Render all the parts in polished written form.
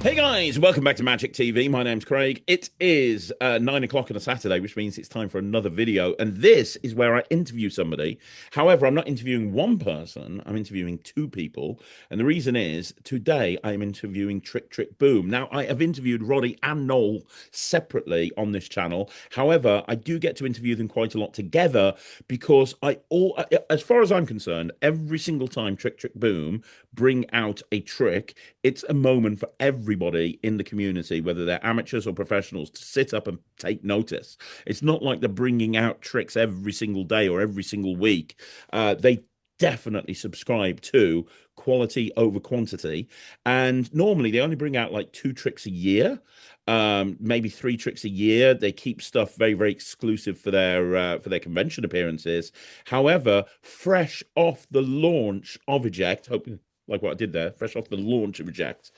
Hey guys, welcome back to Magic TV. My name's Craig. It is 9 o'clock on a Saturday, which means it's time for another video. And this is where I interview somebody. However, I'm not interviewing one person, I'm interviewing two people. And the reason is today I am interviewing Trick Trick Boom. Now, I have interviewed Roddy and Noel separately on this channel. However, I do get to interview them quite a lot together because as far as I'm concerned, every single time Trick Trick Boom bring out a trick, it's a moment for everybody in the community, whether they're amateurs or professionals, to sit up and take notice. It's not like they're bringing out tricks every single day or every single week. They definitely subscribe to quality over quantity. And normally they only bring out like two tricks a year, maybe three tricks a year. They keep stuff very, very exclusive for their convention appearances. However, fresh off the launch of Eject, hoping like what I did there, fresh off the launch of Reject,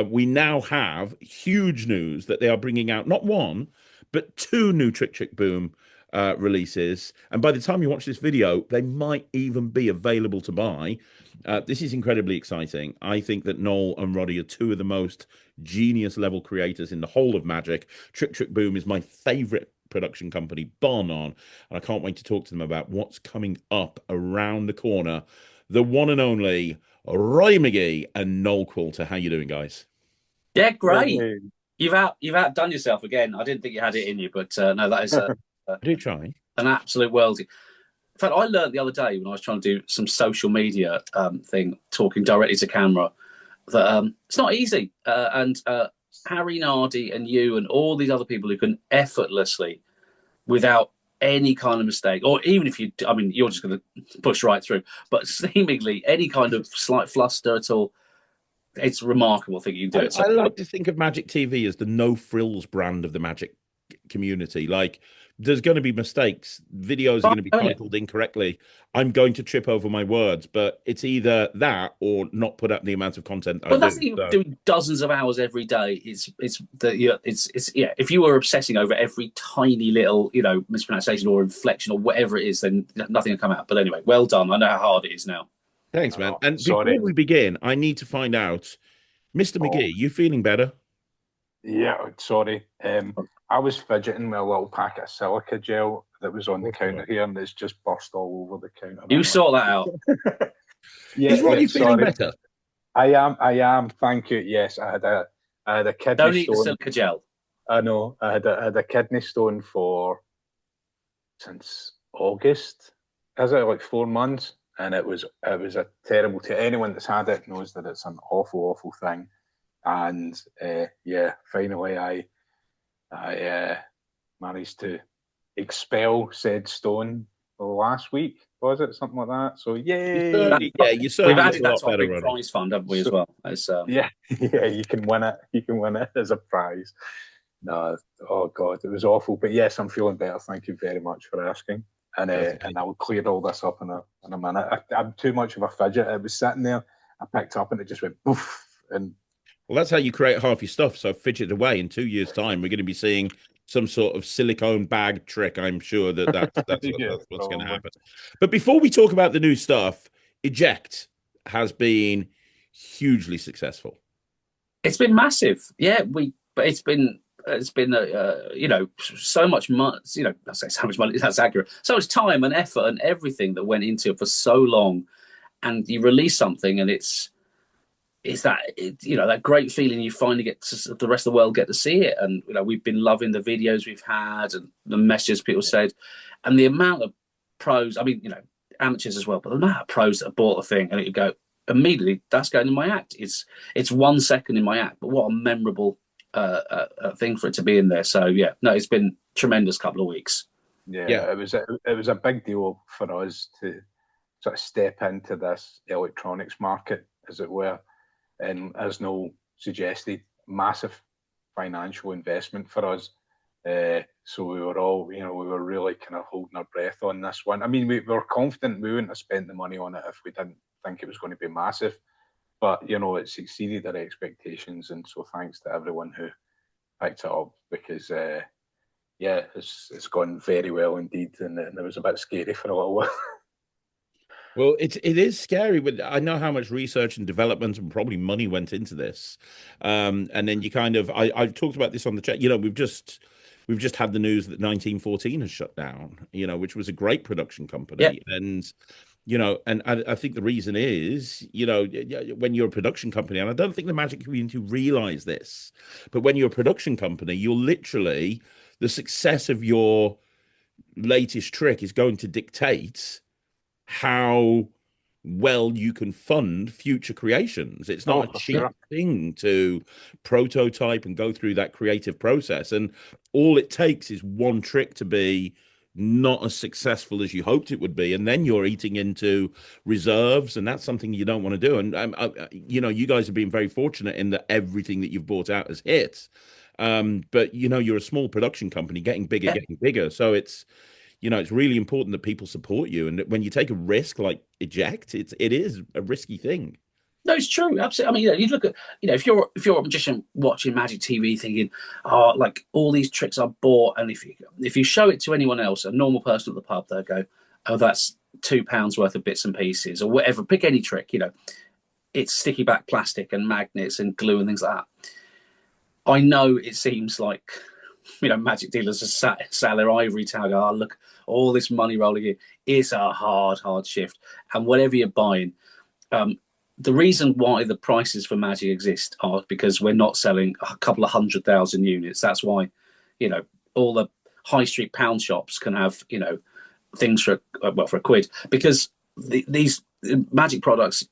we now have huge news that they are bringing out not one, but two new Trick Trick Boom releases. And by the time you watch this video, they might even be available to buy. This is incredibly exciting. I think that Noel and Roddy are two of the most genius level creators in the whole of Magic. Trick Trick Boom is my favorite production company, bar none, and I can't wait to talk to them about what's coming up around the corner. The one and only Roy McGee and Noel Quilter. How you doing, guys? Yeah, great. Hey. You've outdone yourself again. I didn't think you had it in you, but no, that is I do try. an absolute worldie. In fact, I learned the other day when I was trying to do some social media thing, talking directly to camera, that it's not easy. And Harry Nardi and you and all these other people who can effortlessly, without any kind of mistake, or even if you, I mean, you're just going to push right through, but seemingly any kind of slight fluster at all, it's a remarkable thing you do it. So I like to think of Magic TV as the no frills brand of the Magic community. Like, there's going to be mistakes. Videos are going to be titled incorrectly. I'm going to trip over my words, but it's either that or not put up the amount of content I Well, that's do. the thing, So, doing dozens of hours every day. It's the yeah, it's yeah. If you were obsessing over every tiny little mispronunciation or inflection or whatever it is, then nothing will come out. But anyway, well done. I know how hard it is now. thanks, man. Oh, And before sorry. we begin, I need to find out, Mr. Oh, McGee, you feeling better? yeah, sorry. I was fidgeting with a little packet of silica gel that was on the counter here, and it's just burst all over the counter. You sort that out. Yeah, Is Roddy feeling sorry. better? I am. I am. Thank you. Yes, I had a kidney Don't eat the stone. silica gel. I know. I had a kidney stone for since August. Is it like 4 months? And it was a terrible. To anyone that's had it knows that it's an awful, awful thing. And yeah, finally I managed to expel said stone last week. Was it something like that? So You yay! certainly, yeah, you We've certainly look added a that lot to our better, big Roddy. prize fund, haven't we, as So well? It's, yeah, yeah, you can win it. You can win it as a prize. No, oh God, it was awful. But yes, I'm feeling better. Thank you very much for asking. And That's and amazing. I'll clear all this up in a minute. I'm too much of a fidget. It was sitting there. I picked up and it just went poof. And Well, that's how you create half your stuff. So fidget away. In 2 years' time, we're going to be seeing some sort of silicone bag trick. I'm sure that yeah, that's what's going to probably. happen. But before we talk about the new stuff, Eject has been hugely successful. it's been massive. Yeah, but it's been so much money. I say so much money. That's accurate. So much time and effort and everything that went into it for so long, and you release something, and it's that great feeling you finally get to the rest of the world get to see it. And we've been loving the videos we've had and the messages people said, and the amount of pros. I mean, amateurs as well, but the amount of pros that have bought the thing, and you go immediately, that's going in my act. It's 1 second in my act, but what a memorable thing for it to be in there. So yeah, no, it's been tremendous couple of weeks. Yeah. Yeah, it was a big deal for us to sort of step into this electronics market, as it were. And as Noel suggested, massive financial investment for us. So we were all, we were really kind of holding our breath on this one. I mean, we were confident we wouldn't have spent the money on it if we didn't think it was going to be massive. But, it's exceeded our expectations. And so thanks to everyone who picked it up because, yeah, it's gone very well indeed. And it was a bit scary for a little while. Well, it is scary, but I know how much research and development and probably money went into this. And then you kind of I've talked about this on the chat. We've just had the news that 1914 has shut down, which was a great production Yeah, company. And and I think the reason is, when you're a production company, and I don't think the Magic community realize this, but when you're a production company, you're literally the success of your latest trick is going to dictate how well you can fund future creations. It's Oh, not a for cheap sure. thing to prototype and go through that creative process. And all it takes is one trick to be not as successful as you hoped it would be, and then you're eating into reserves, and that's something you don't want to do. And you guys have been very fortunate in that everything that you've bought out has hit. But you're a small production company getting bigger, yeah. getting bigger. So it's really important that people support you. And when you take a risk like eject, it is a risky thing. No, it's true. Absolutely. I mean, you look at, if you're a magician watching Magic TV, thinking, oh, like all these tricks I bought, and if you show it to anyone else, a normal person at the pub, they'll go, oh, that's £2 worth of bits and pieces or whatever. Pick any trick. It's sticky back plastic and magnets and glue and things like that. I know it seems like magic dealers are sat their ivory tower. Oh, look, all this money rolling in. It's a hard shift, and whatever you're buying. The reason why the prices for Magic exist are because we're not selling a couple of 100,000 units. That's why, all the high street pound shops can have, things for a quid, because these Magic products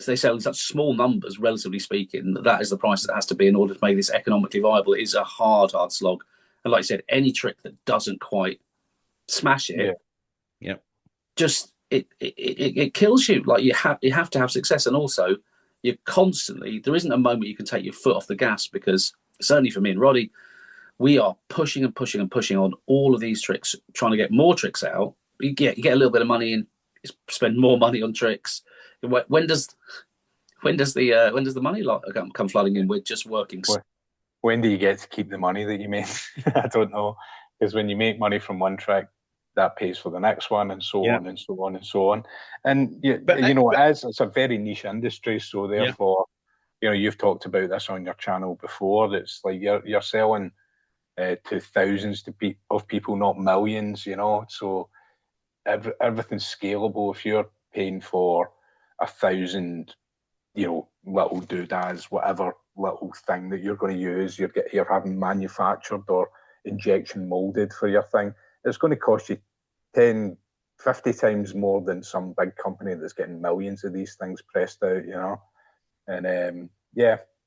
they sell in such small numbers, relatively speaking, that is the price that has to be in order to make this economically viable. It is a hard slog. And like I said, any trick that doesn't quite smash Yeah. it, Yeah. just it kills you. Like you have to have success, and also you're constantly, there isn't a moment you can take your foot off the gas, because certainly for me and Roddy, we are pushing and pushing and pushing on all of these tricks, trying to get more tricks out. You get a little bit of money in, spend more money on tricks. When does the money come flooding in? We're just working. When do you get to keep the money that you make? I don't know, because when you make money from one trick, that pays for the next one, and so Yeah. on and so on and so on. And But, it's a very niche industry, so yeah. therefore, you've talked about this on your channel before. That's like you're selling to thousands of people, not millions. So everything's scalable. If you're paying for 1,000, little doodads, whatever little thing that you're going to use, you're having manufactured or injection molded for your thing, it's going to cost you 10, 50 times more than some big company that's getting millions of these things pressed out. And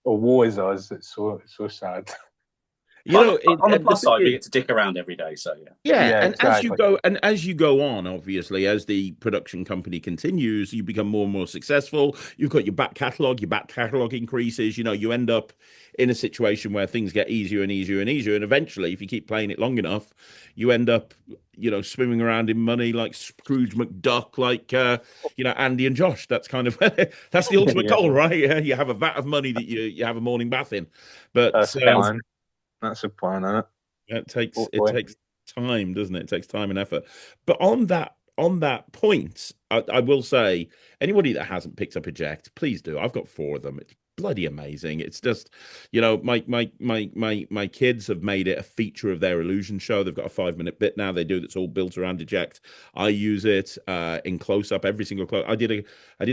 woe is us. It's so sad. On the and the plus thing side, we is, get to dick around every day. So yeah. yeah, Yeah, and exactly. as you go on, obviously, as the production company continues, you become more and more successful. You've got your back catalog increases. You end up in a situation where things get easier and easier and easier, and eventually, if you keep playing it long enough, you end up, swimming around in money like Scrooge McDuck, like Andy and Josh. That's kind of that's the ultimate Yeah. goal, right? Yeah, you have a vat of money that you have a morning bath in, but That's the plan. That's the plan, isn't it? it takes time, doesn't it? It takes time and effort. But on that point, I will say, anybody that hasn't picked up Eject, please do. I've got 4 of them. It's bloody amazing. It's just, my kids have made it a feature of their illusion show. They've got a 5-minute bit now they do that's all built around Eject. I use it in close up, every single close. I did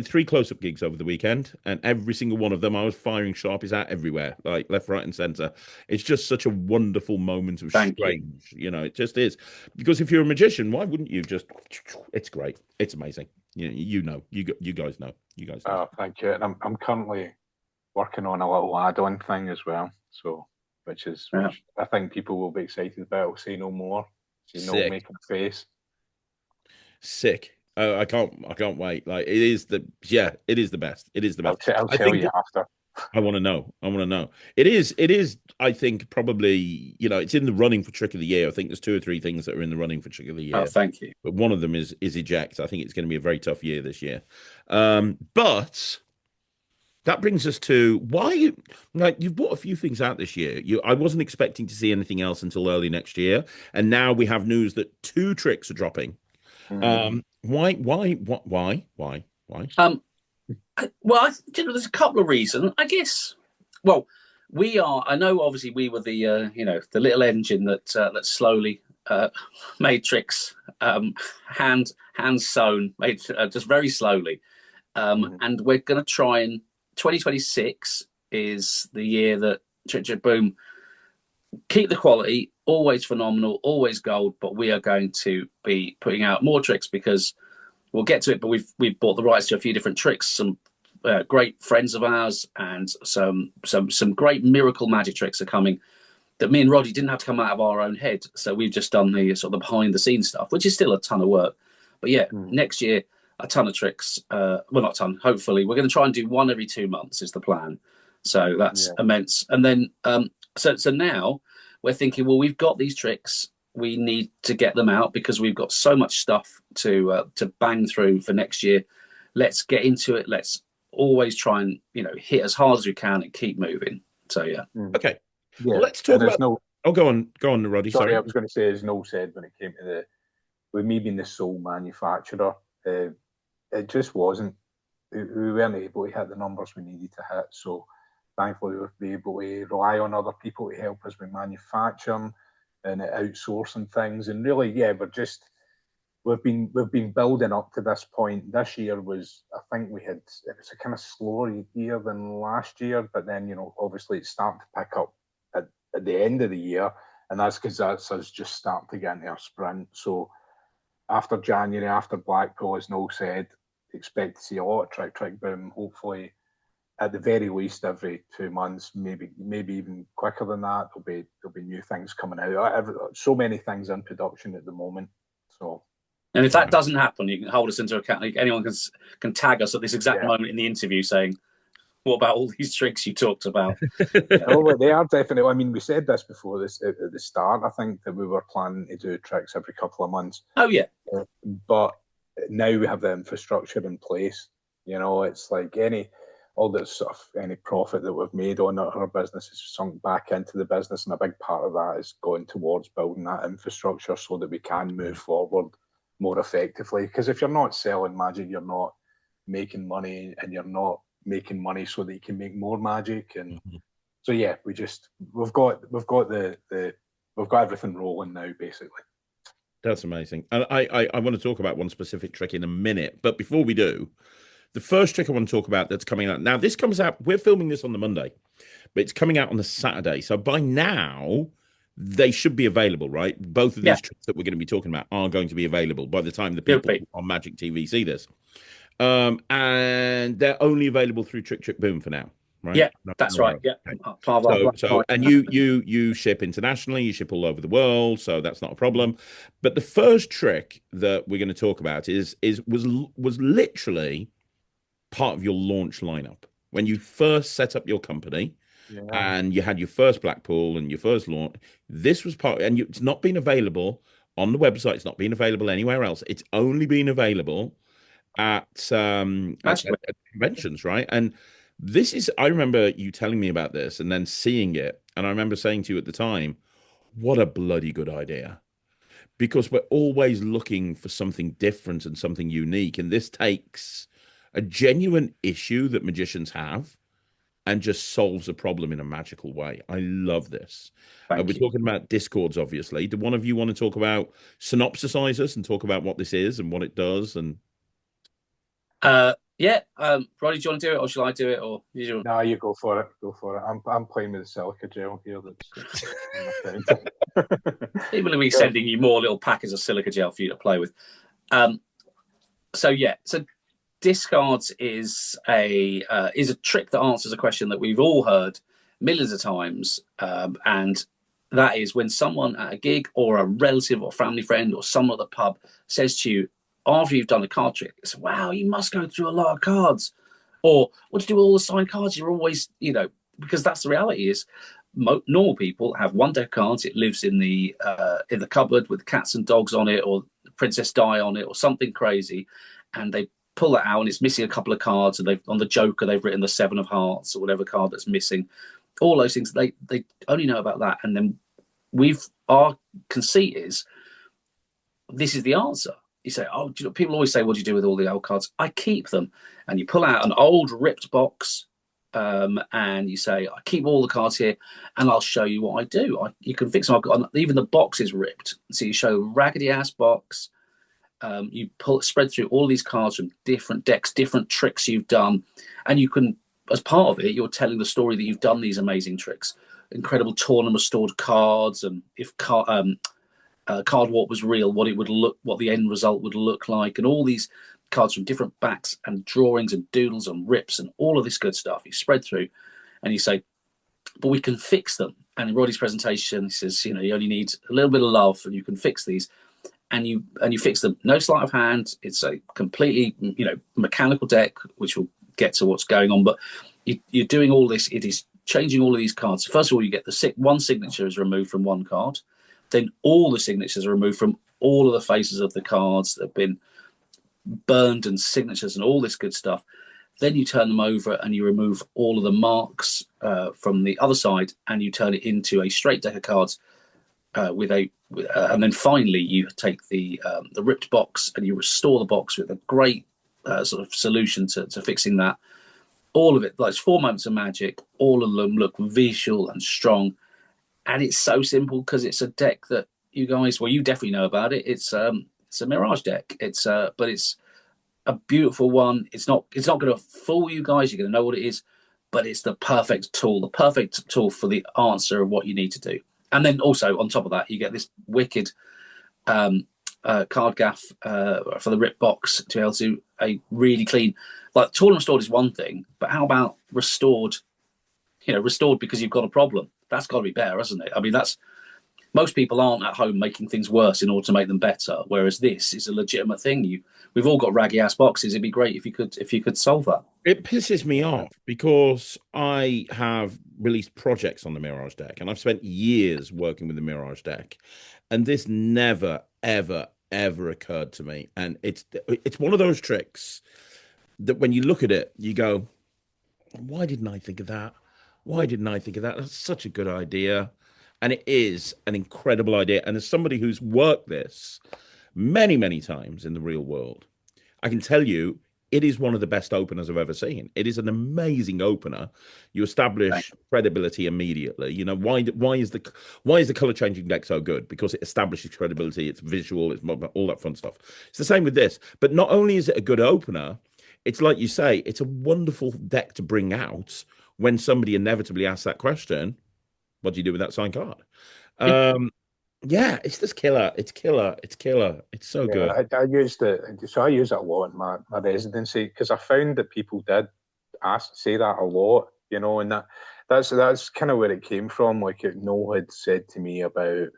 3 close up gigs over the weekend, and every single one of them I was firing Sharpies out everywhere, like left, right, and center. It's just such a wonderful moment of Thank you. strange. It just is. Because if you're a magician, why wouldn't you just? It's great. It's amazing. You guys know. You guys know. Oh, thank you. And I'm currently working on a little add-on thing as well. So, which I think people will be excited about. I'll say no more. See no Sick. making a face. Sick. I can't wait. Like it is the best. It is the best. I'll I tell think you after. I want to know. I want to know. It is. I think probably, it's in the running for Trick of the Year. I think there's 2 or 3 things that are in the running for Trick of the Year. Oh, thank you. But one of them is Eject. I think it's going to be a very tough year this year. But that brings us to why you've bought a few things out this year. I wasn't expecting to see anything else until early next year, and now we have news that 2 tricks are dropping. Why? Well, there's a couple of reasons, I guess. Well, we are. I know, obviously, we were the the little engine that slowly made tricks, hand sewn, made just very slowly, and we're going to try and 2026 is the year that Trick Boom keep the quality, always phenomenal, always gold, but we are going to be putting out more tricks because we'll get to it, but we've bought the rights to a few different tricks, some great friends of ours, and some great miracle magic tricks are coming that me and Roddy didn't have to come out of our own head. So we've just done the sort of the behind the scenes stuff, which is still a ton of work. But yeah, next year, a ton of tricks. Well, not a ton, hopefully. We're going to try and do one every 2 months is the plan. So that's immense. And then, so now we're thinking, well, we've got these tricks. We need to get them out because we've got so much stuff to bang through for next year. Let's get into it. Let's always try and hit as hard as we can and keep moving. So yeah. Okay. Yeah. Well, let's talk about. Go on, Roddy. Sorry, I was going to say, as Noel said, when it came to with me being the sole manufacturer, it just wasn't. We weren't able to hit the numbers we needed to hit. So thankfully, we were able to rely on other people to help us with manufacturing and outsourcing things. And really, we've been building up to this point. This year was, I think it was a kind of slower year than last year, but then, obviously it's starting to pick up at the end of the year, and that's because that's us just starting to get into our sprint. So after January, after Blackpool, as Noel said, expect to see a lot of Trick Boom, hopefully at the very least every 2 months, maybe even quicker than that. There'll be new things coming out. So many things in production at the moment. So, and if that doesn't happen, you can hold us into account. Anyone can tag us at this exact moment in the interview saying, "What about all these tricks you talked about?" No, they are definitely. I mean, we said this before this at the start. I think that we were planning to do tricks every couple of months. Oh yeah, but now we have the infrastructure in place. It's like any profit that we've made on our business is sunk back into the business, and a big part of that is going towards building that infrastructure so that we can move forward more effectively. Because if you're not selling magic, you're not making money, and you're not making money so that you can make more magic. And so yeah, we've got everything rolling now, basically. That's amazing. And I want to talk about one specific trick in a minute, but before we do, the first trick I want to talk about that's coming out now. This comes out. We're filming this on the Monday, but it's coming out on the Saturday. So by now, they should be available, right? Both of these tricks that we're going to be talking about are going to be available by the time the people on Magic TV see this. And they're only available through Trick Boom for now, right? Yeah, that's right. Yeah. Okay. So and you ship internationally, you ship all over the world, so that's not a problem. But the first trick that we're going to talk about was literally part of your launch lineup when you first set up your company. Yeah. And you had your first Blackpool and your first launch. This was part, and it's not been available on the website. It's not been available anywhere else. It's only been available at conventions, right? And this is, I remember you telling me about this and then seeing it. And I remember saying to you at the time, what a bloody good idea. Because we're always looking for something different and something unique. And this takes a genuine issue that magicians have and just solves a problem in a magical way. I love this. We're talking about Discords, obviously. Do one of you want to talk about synopsisize us and talk about what this is and what it does? And Roddy, do you want to do it, or shall I do it? Or No, you go for it. Go for it. I'm playing with the silica gel here. People will be sending you more little packets of silica gel for you to play with. So Discards is a trick that answers a question that we've all heard millions of times, and that is when someone at a gig or a relative or family friend or someone at the pub says to you after you've done a card trick, it's, "Wow, you must go through a lot of cards," or "What do you do with all the signed cards? You're always," because that's the reality is normal people have one deck of cards. It lives in the cupboard with cats and dogs on it, or Princess Di on it, or something crazy, and they pull that out and it's missing a couple of cards, and on the Joker they've written the 7 of Hearts or whatever card that's missing. All those things, they only know about that. And then our conceit is, this is the answer. you say, oh, do you know, people always say, what do you do with all the old cards? I keep them. And you pull out an old ripped box, and you say, I keep all the cards here, and I'll show you what I do. You can fix them. I've got even the box is ripped. So you show a raggedy ass box. You spread through all these cards from different decks, different tricks you've done, and you can, as part of it, you're telling the story that you've done these amazing tricks, incredible torn and restored cards, and if Card Warp was real, what the end result would look like, and all these cards from different backs and drawings and doodles and rips and all of this good stuff. You spread through, and you say, but we can fix them. And in Roddy's presentation, he says, you only need a little bit of love, and you can fix these. And you fix them. No sleight of hand. It's a completely mechanical deck, which will get to what's going on. But you're doing all this. It is changing all of these cards. First of all, you get one signature is removed from one card. Then all the signatures are removed from all of the faces of the cards that have been burned, and signatures and all this good stuff. Then you turn them over and you remove all of the marks from the other side, and you turn it into a straight deck of cards and then finally you take the ripped box and you restore the box with a great sort of solution to fixing that. All of it, like, it's 4 moments of magic. All of them look visual and strong, and it's so simple because it's a deck that you guys, well, you definitely know about it. It's a Mirage deck. But it's a beautiful one. It's not going to fool you guys. You're going to know what it is, but it's the perfect tool for the answer of what you need to do. And then also on top of that, you get this wicked card gaff for the rip box to be able to a really clean. Like, torn and restored is one thing, but how about restored? Restored because you've got a problem. That's got to be better, hasn't it? I mean, most people aren't at home making things worse in order to make them better, whereas this is a legitimate thing. We've all got raggy ass boxes. It'd be great if you could solve that. It pisses me off because I have released projects on the Mirage deck, and I've spent years working with the Mirage deck, and this never, ever, ever occurred to me. And it's one of those tricks that when you look at it, you go, why didn't I think of that? Why didn't I think of that? That's such a good idea. And it is an incredible idea. And as somebody who's worked this many, many times in the real world, I can tell you it is one of the best openers I've ever seen. It is an amazing opener. You establish credibility immediately. Why is the color changing deck so good? Because it establishes credibility. It's visual. It's all that fun stuff. It's the same with this. But not only is it a good opener, it's like you say, it's a wonderful deck to bring out when somebody inevitably asks that question. What do you do with that signed card? Yeah, it's just killer. It's killer. It's killer. It's so good. I use it a lot in my residency because I found that people did say that a lot, and that's kind of where it came from. Like, Noel had said to me about,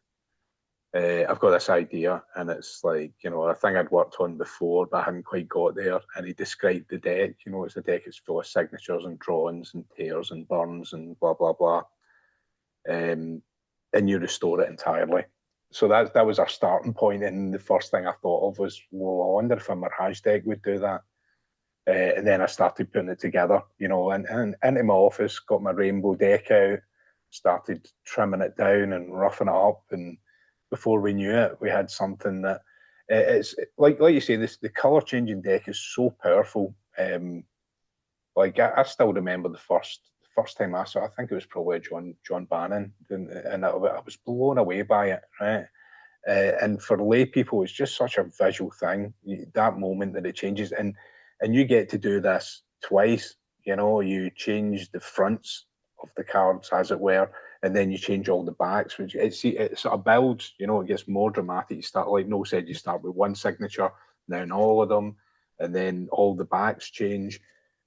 I've got this idea, and it's like, a thing I'd worked on before, but I hadn't quite got there. And he described the deck. It's a deck that's full of signatures and drawings and tears and burns and blah blah blah. And you restore it entirely. So that was our starting point, and the first thing I thought of was, well, I wonder if a Mirage deck would do that. And then I started putting it together, and into my office, got my rainbow deck out, started trimming it down and roughing it up, and before we knew it, we had something that it's like you say, the color changing deck is so powerful. Like, I still remember the first time I saw it. I think it was probably John Bannon, and I was blown away by it, right? And for lay people, it's just such a visual thing. That moment that it changes, and you get to do this twice. You change the fronts of the cards, as it were, and then you change all the backs. Which it sort of builds. It gets more dramatic. You start, like Noel said, you start with one signature, then all of them, and then all the backs change.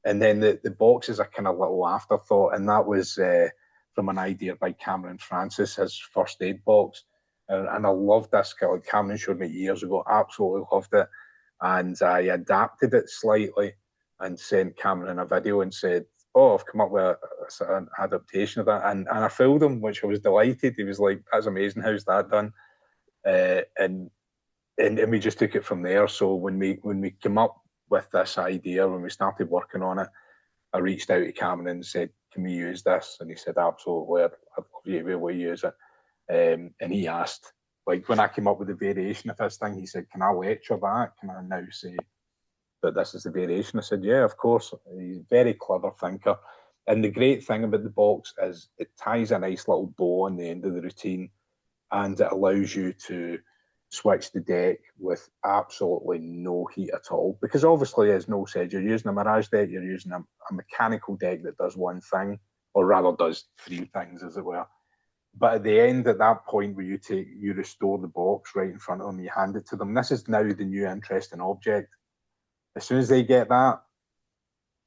And then the boxes are kind of little afterthought, and that was from an idea by Cameron Francis, his first aid box, and I loved this. Like, Cameron showed me years ago, absolutely loved it, and I adapted it slightly and sent Cameron a video and said, "Oh, I've come up with an adaptation of that," and I fooled him, which I was delighted. He was like, "That's amazing, how's that done?" And we just took it from there. So when we came up with this idea, when we started working on it, I reached out to Cameron and said, "Can we use this?" And he said, "Absolutely, I'd love you to be able to use it." And he asked Like when I came up with the variation of this thing, he said, "Can I lecture that? Can I now say that this is the variation?" I said, "Yeah, of course." He's a very clever thinker. And the great thing about the box is it ties a nice little bow on the end of the routine, and it allows you to switch the deck with absolutely no heat at all. Because obviously, as Noel said, you're using a Mirage deck, you're using a mechanical deck that does one thing, or rather does three things, as it were. But at the end, at that point where you restore the box right in front of them, you hand it to them. This is now the new interesting object. As soon as they get that,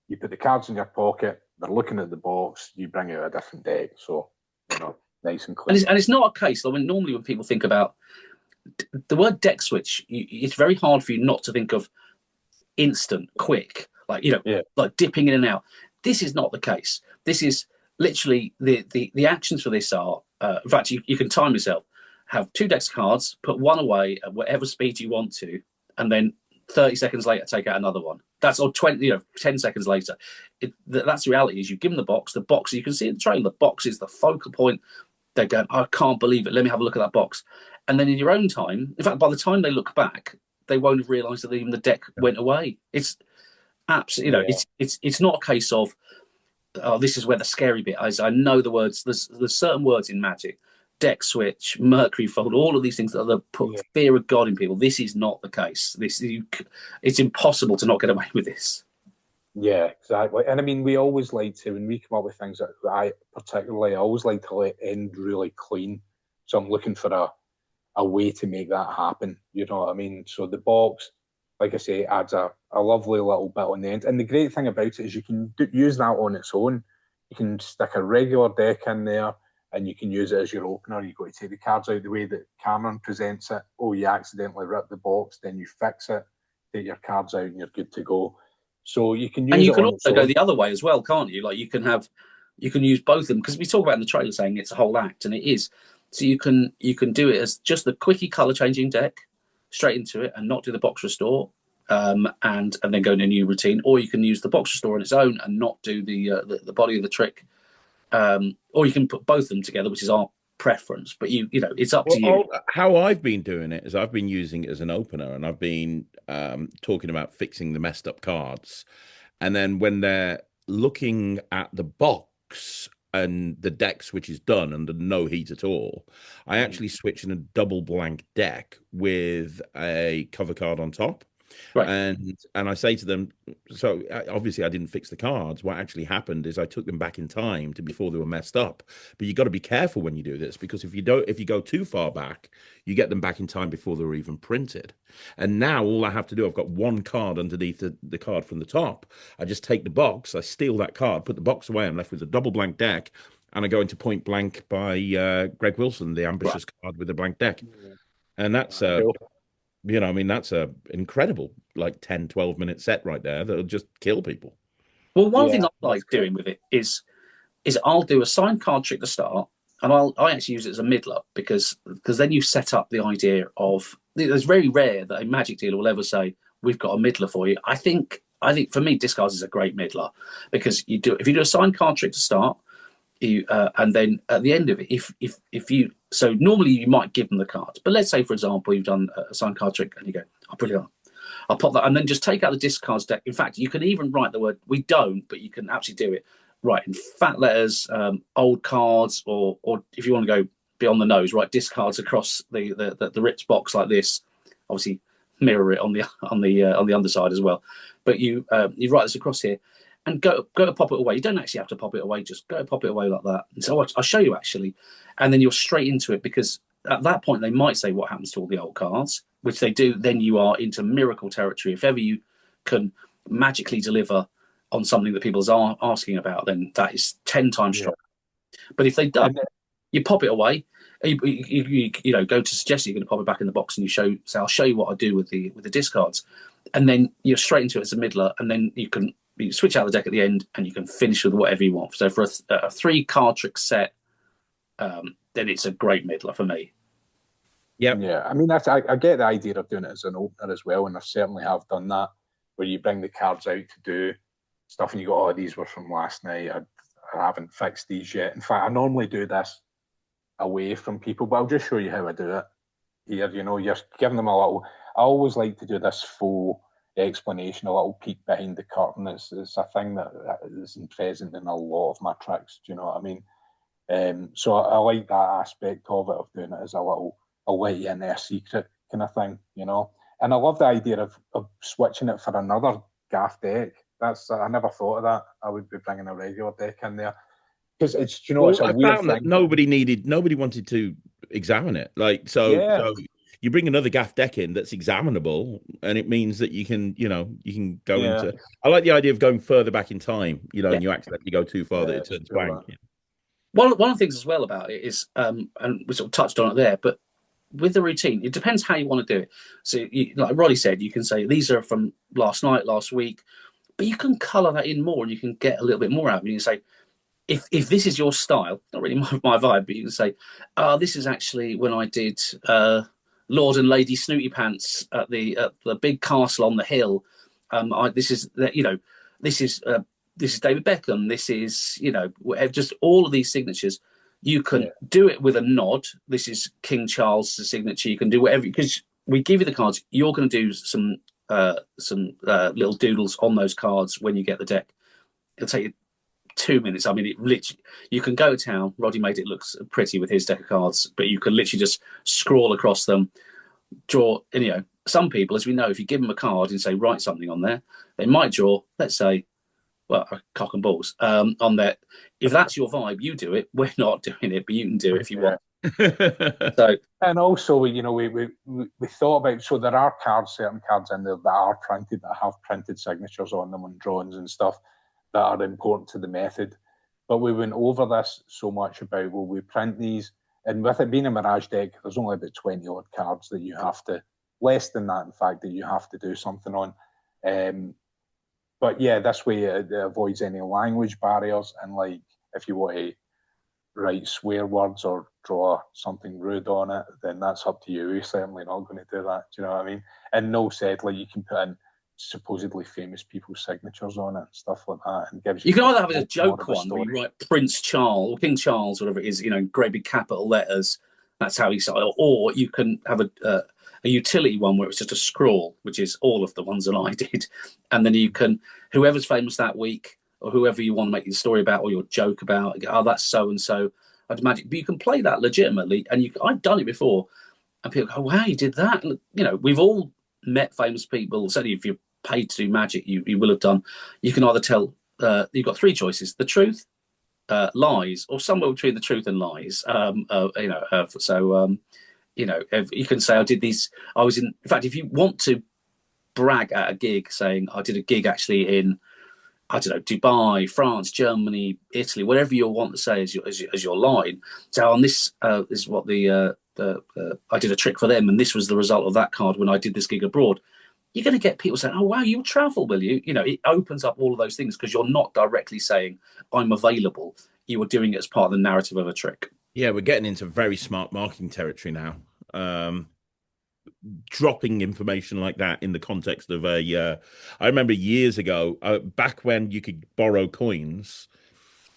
you put the cards in your pocket, they're looking at the box, you bring out a different deck. So, nice and clean. And it's not a case, like normally when people think about the word deck switch, it's very hard for you not to think of instant, quick, like, like dipping in and out. This is not the case. This is literally the actions for this are, in fact, you can time yourself, have 2 decks of cards, put one away at whatever speed you want to, and then 30 seconds later, take out another one. That's or 10 seconds later. That's the reality. Is you give them the box. You can see in the trailer, the box is the focal point. They're going, I can't believe it. Let me have a look at that box. And then in your own time, in fact, by the time they look back, they won't have realised that even the deck went away. It's absolutely, it's not a case of, oh, this is where the scary bit is. I know the words. There's certain words in Magic, deck switch, Mercury fold, all of these things that put fear of God in people. This is not the case. It's impossible to not get away with this. Yeah, exactly. And I mean, we always like to, when we come up with things that I always like to let end really clean. So I'm looking for a way to make that happen. You know what I mean? So the box, like I say, adds a lovely little bit on the end. And the great thing about it is you can use that on its own. You can stick a regular deck in there and you can use it as your opener. You've got to take the cards out the way that Cameron presents it. Oh, you accidentally ripped the box, then you fix it, take your cards out and you're good to go. So you can use, and you can also go the other way as well, can't you? Like you can use both of them, because we talk about in the trailer saying it's a whole act, and it is. So you can do it as just the quickie color changing deck straight into it and not do the box restore, and then go in a new routine, or you can use the box restore on its own and not do the body of the trick, or you can put both of them together, which is our preference. But it's up to you. How I've been doing it is I've been using it as an opener, and I've been talking about fixing the messed up cards, and then when they're looking at the box and the deck switch is done under no heat at all, I actually switch in a double blank deck with a cover card on top. Right. And I say to them, so obviously I didn't fix the cards. What actually happened is I took them back in time to before they were messed up. But you got to be careful when you do this, because if you go too far back, you get them back in time before they were even printed. And now all I have to do, I've got one card underneath the card from the top. I just take the box, I steal that card, put the box away. I'm left with a double blank deck, and I go into Point Blank by Greg Wilson, the ambitious card with a blank deck. And that's that's a incredible, like 10, 12-minute set right there that'll just kill people. Well, one thing I like doing with it is I'll do a signed card trick to start, and I actually use it as a middler, because then you set up the idea of, it's very rare that a Magic dealer will ever say, we've got a middler for you. I think for me, Discards is a great middler, because if you do a signed card trick to start, and then at the end of it, if you, so normally you might give them the cards, but let's say, for example, you've done a signed card trick and you go, oh, brilliant, I'll pop that, and then just take out the discards deck. In fact, you can even write the word, we don't, but you can actually do it, write in fat letters, old cards, or if you want to go beyond the nose, write discards across the ripped box like this. Obviously, mirror it on the underside as well. But you write this across here, and go to pop it away. You don't actually have to pop it away, just go pop it away like that. And so I'll show you actually. And then you're straight into it, because at that point they might say, what happens to all the old cards, which they do. Then you are into miracle territory. If ever you can magically deliver on something that people are asking about, then that is 10 times stronger. But if they don't, you pop it away. You go to suggest you're going to pop it back in the box, and say, I'll show you what I do with the discards. And then you're straight into it as a middler, and then you switch out the deck at the end, and you can finish with whatever you want. So for a 3-card trick set, then it's a great middler for me. Yeah. I mean, I get the idea of doing it as an opener as well, and I certainly have done that, where you bring the cards out to do stuff, and you go, oh, these were from last night. I haven't fixed these yet. In fact, I normally do this away from people, but I'll just show you how I do it. here. You know, you're giving them a little. I always like to do this full explanation, a little peek behind the curtain. It's a thing that isn't present in a lot of my tricks. Do you know what I mean? So I like that aspect of it, of doing it as a little, I'll let you in their secret kind of thing, you know. And I love the idea of switching it for another gaff deck. I never thought of that. I would be bringing a regular deck in there because it's, you know, it's a weird thing. That nobody wanted to examine it. Like, so you bring another gaff deck in that's examinable, and it means that you can go into. I like the idea of going further back in time, and you accidentally go too far that it turns blank. One of the things as well about it is, and we sort of touched on it there, but with the routine, it depends how you want to do it. So, like Roddy said, you can say these are from last night, last week, but you can colour that in more, and you can get a little bit more out of it. You can say, if this is your style, not really my vibe, but you can say, this is actually when I did Lord and Lady Snooty Pants at the big castle on the hill. This is David Beckham. This is, just all of these signatures. You can do it with a nod. This is King Charles' signature. You can do whatever, because we give you the cards. You're going to do some little doodles on those cards when you get the deck. It'll take you 2 minutes. I mean, it literally, you can go to town. Roddy made it look pretty with his deck of cards, but you can literally just scroll across them, draw. And, some people, as we know, if you give them a card and say write something on there, they might draw, let's say, well, cock and balls on there. If that's your vibe, you do it. We're not doing it, but you can do it if you want. So, and also, we thought about, so there are certain cards in there that are printed, that have printed signatures on them on drawings and stuff that are important to the method. But we went over this so much about, well, we print these, and with it being a Mirage deck, there's only about 20 odd cards that you have to, less than that, in fact, that you have to do something on. But yeah, this way it avoids any language barriers. And like, if you want to write swear words or draw something rude on it, then that's up to you. We're certainly not going to do that. Do you know what I mean? And no said, like, you can put in supposedly famous people's signatures on it and stuff like that. And gives you can either have a joke one where you write Prince Charles or King Charles, whatever it is, great big capital letters. That's how he started. Or you can have a utility one where it's just a scroll, which is all of the ones that I did. And then you can, whoever's famous that week, or whoever you want to make your story about or your joke about, that's so-and-so, I'd imagine. But you can play that legitimately. And I've done it before. And people go, wow, you did that. And, we've all met famous people. Certainly if you're paid to do magic, you will have done. You can either tell, you've got three choices: the truth, lies, or somewhere between the truth and lies. If you can say, I did these, in fact, if you want to brag at a gig saying, I did a gig actually in, I don't know, Dubai, France, Germany, Italy, whatever you want to say as your line. So on this is what I did a trick for them, and this was the result of that card when I did this gig abroad. You're going to get people saying, oh, wow, you'll travel, will you? It opens up all of those things because you're not directly saying, I'm available. You are doing it as part of the narrative of a trick. Yeah, we're getting into very smart marketing territory now. Dropping information like that in the context of I remember years ago, back when you could borrow coins,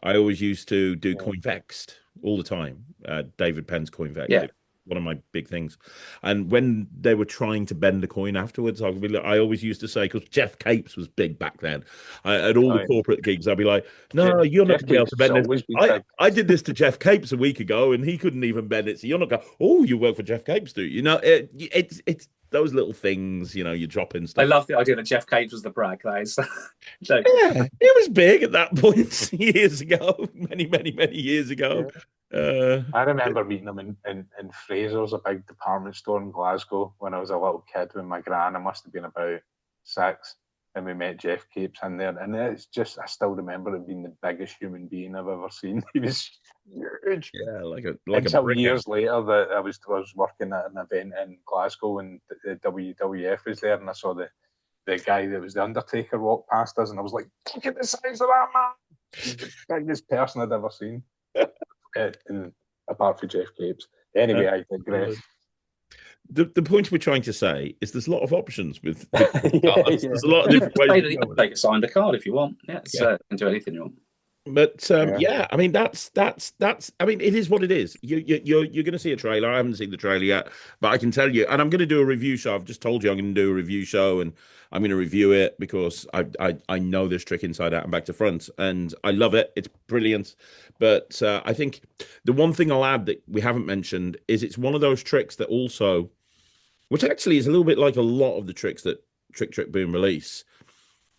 I always used to do CoinVexed all the time. David Penn's CoinVexed. Yeah. One of my big things. And when they were trying to bend the coin afterwards, I always used to say, because Jeff Capes was big back then, at all the corporate gigs, I'd be like, no, you're not going to be able to bend this. I did this to Jeff Capes a week ago and he couldn't even bend it. So you're not going, oh, you work for Jeff Capes, do you? It's those little things, you drop in stuff. I love the idea that Jeff Capes was the brag. That is. Yeah, it was big at that point years ago, many years ago. Yeah. I remember meeting him in Fraser's, a big department store in Glasgow, when I was a little kid with my gran. I must have been about 6, and we met Jeff Capes in there. And it's just, I still remember him being the biggest human being I've ever seen. He was huge. Yeah, like until years later that I was working at an event in Glasgow and the WWF was there, and I saw the guy that was the Undertaker walk past us, and I was like, look at the size of that man! He's the biggest person I'd ever seen. Apart from Jeff Capes. Anyway, I digress. The point we're trying to say is there's a lot of options with cards. There's a lot of different ways. You can take a signed card if you want. Yeah, you can do anything you want. But Yeah. yeah, I mean that's I mean it is what it is. You're going to see a trailer. I haven't seen the trailer yet, but I can tell you, and I'm going to do a review show. I've just told you I'm going to do a review show, and I'm going to review it because I know this trick inside out and back to front, and I love it. It's brilliant. But I think the one thing I'll add that we haven't mentioned is it's one of those tricks that also, which actually is a little bit like a lot of the tricks that Trick Boom release,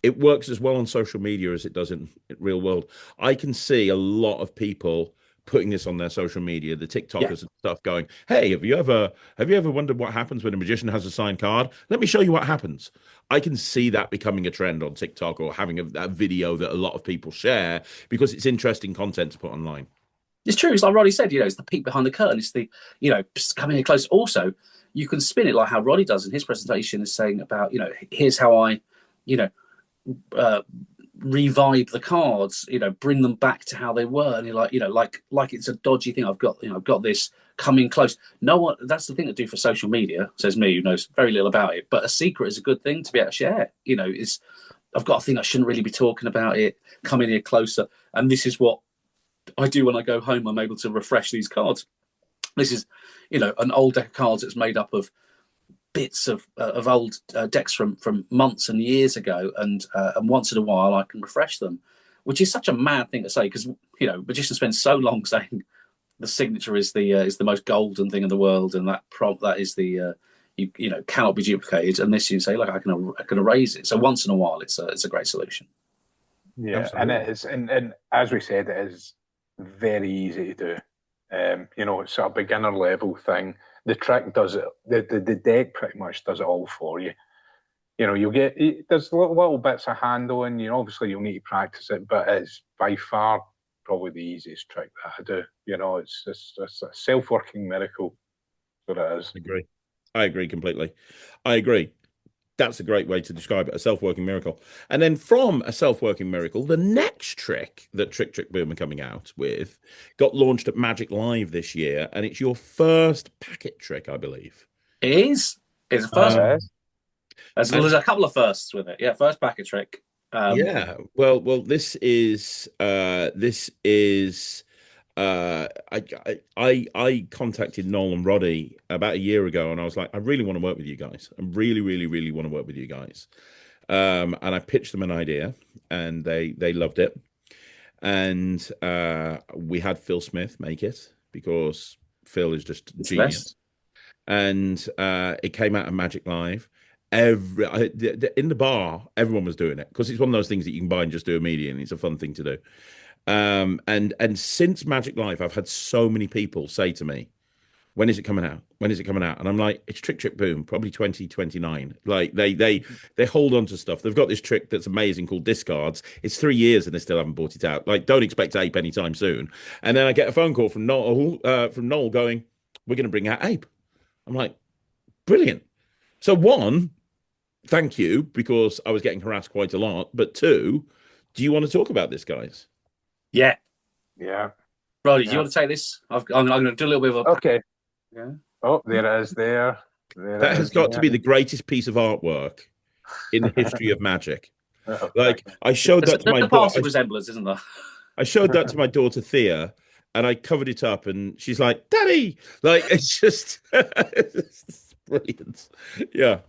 it works as well on social media as it does in real world. I can see a lot of people putting this on their social media, the Yeah, TikTokers and stuff, going, "Hey, have you ever wondered what happens when a magician has a signed card? Let me show you what happens." I can see that becoming a trend on TikTok or having a video that a lot of people share because it's interesting content to put online. it's true. It's like Roddy said, it's the peek behind the curtain. It's the, coming in close. Also, you can spin it like how Roddy does in his presentation, is saying about, here's how I, you know, uh, revive the cards, bring them back to how they were. And you're like, like it's a dodgy thing. I've got this coming close. No one, that's the thing to do for social media, says me, who knows very little about it. But a secret is a good thing to be able to share. I've got a thing I shouldn't really be talking about it, come in here closer. And this is what I do when I go home. I'm able to refresh these cards. This is, an old deck of cards that's made up of bits of old decks from months and years ago, and once in a while I can refresh them, which is such a mad thing to say because magicians spend so long saying the signature is the most golden thing in the world, and that is the cannot be duplicated. And this, you say, like, I can erase it. So once in a while, it's a great solution. Yeah, Absolutely. and it is, and as we said, it is very easy to do. It's a beginner level thing. The trick does it. The deck pretty much does it all for you. You'll get there's little bits of handling. Obviously you'll need to practice it, but it's by far probably the easiest trick that I do. It's a self-working miracle. That's what it is. I agree completely. I agree. That's a great way to describe it, a self-working miracle. And then from a self-working miracle, the next trick that Trick Boom are coming out with got launched at Magic Live this year, and it's your first packet trick, I believe. It is. It's a first. Yes. There's a couple of firsts with it. Yeah, first packet trick. Yeah. Well, I contacted Noel and Roddy about a year ago, and I was like, I really want to work with you guys. I really, really, really want to work with you guys. And I pitched them an idea, and they loved it. And we had Phil Smith make it because Phil is just genius. And it came out of Magic Live. In the bar, everyone was doing it because it's one of those things that you can buy and just do immediately. It's a fun thing to do. And since Magic Live, I've had so many people say to me, "When is it coming out? When is it coming out?" And I'm like, "It's Trick Boom, probably 2029." Like they hold on to stuff. They've got this trick that's amazing called Discards. It's 3 years and they still haven't bought it out. Like, don't expect Ape anytime soon. And then I get a phone call from Noel going, "We're going to bring out Ape." I'm like, brilliant. So one, thank you, because I was getting harassed quite a lot. But two, do you want to talk about this, guys? Yeah. Yeah. Roddy, do you want to take this? I'm going to do a little bit of a... Okay. Yeah. Oh, there it is there. That has got to be the greatest piece of artwork in the history of magic. Like, I showed that to my daughter. Resemblance, isn't there? I showed that to my daughter Thea, and I covered it up, and she's like, "Daddy!" Like, it's just it's brilliant. Yeah.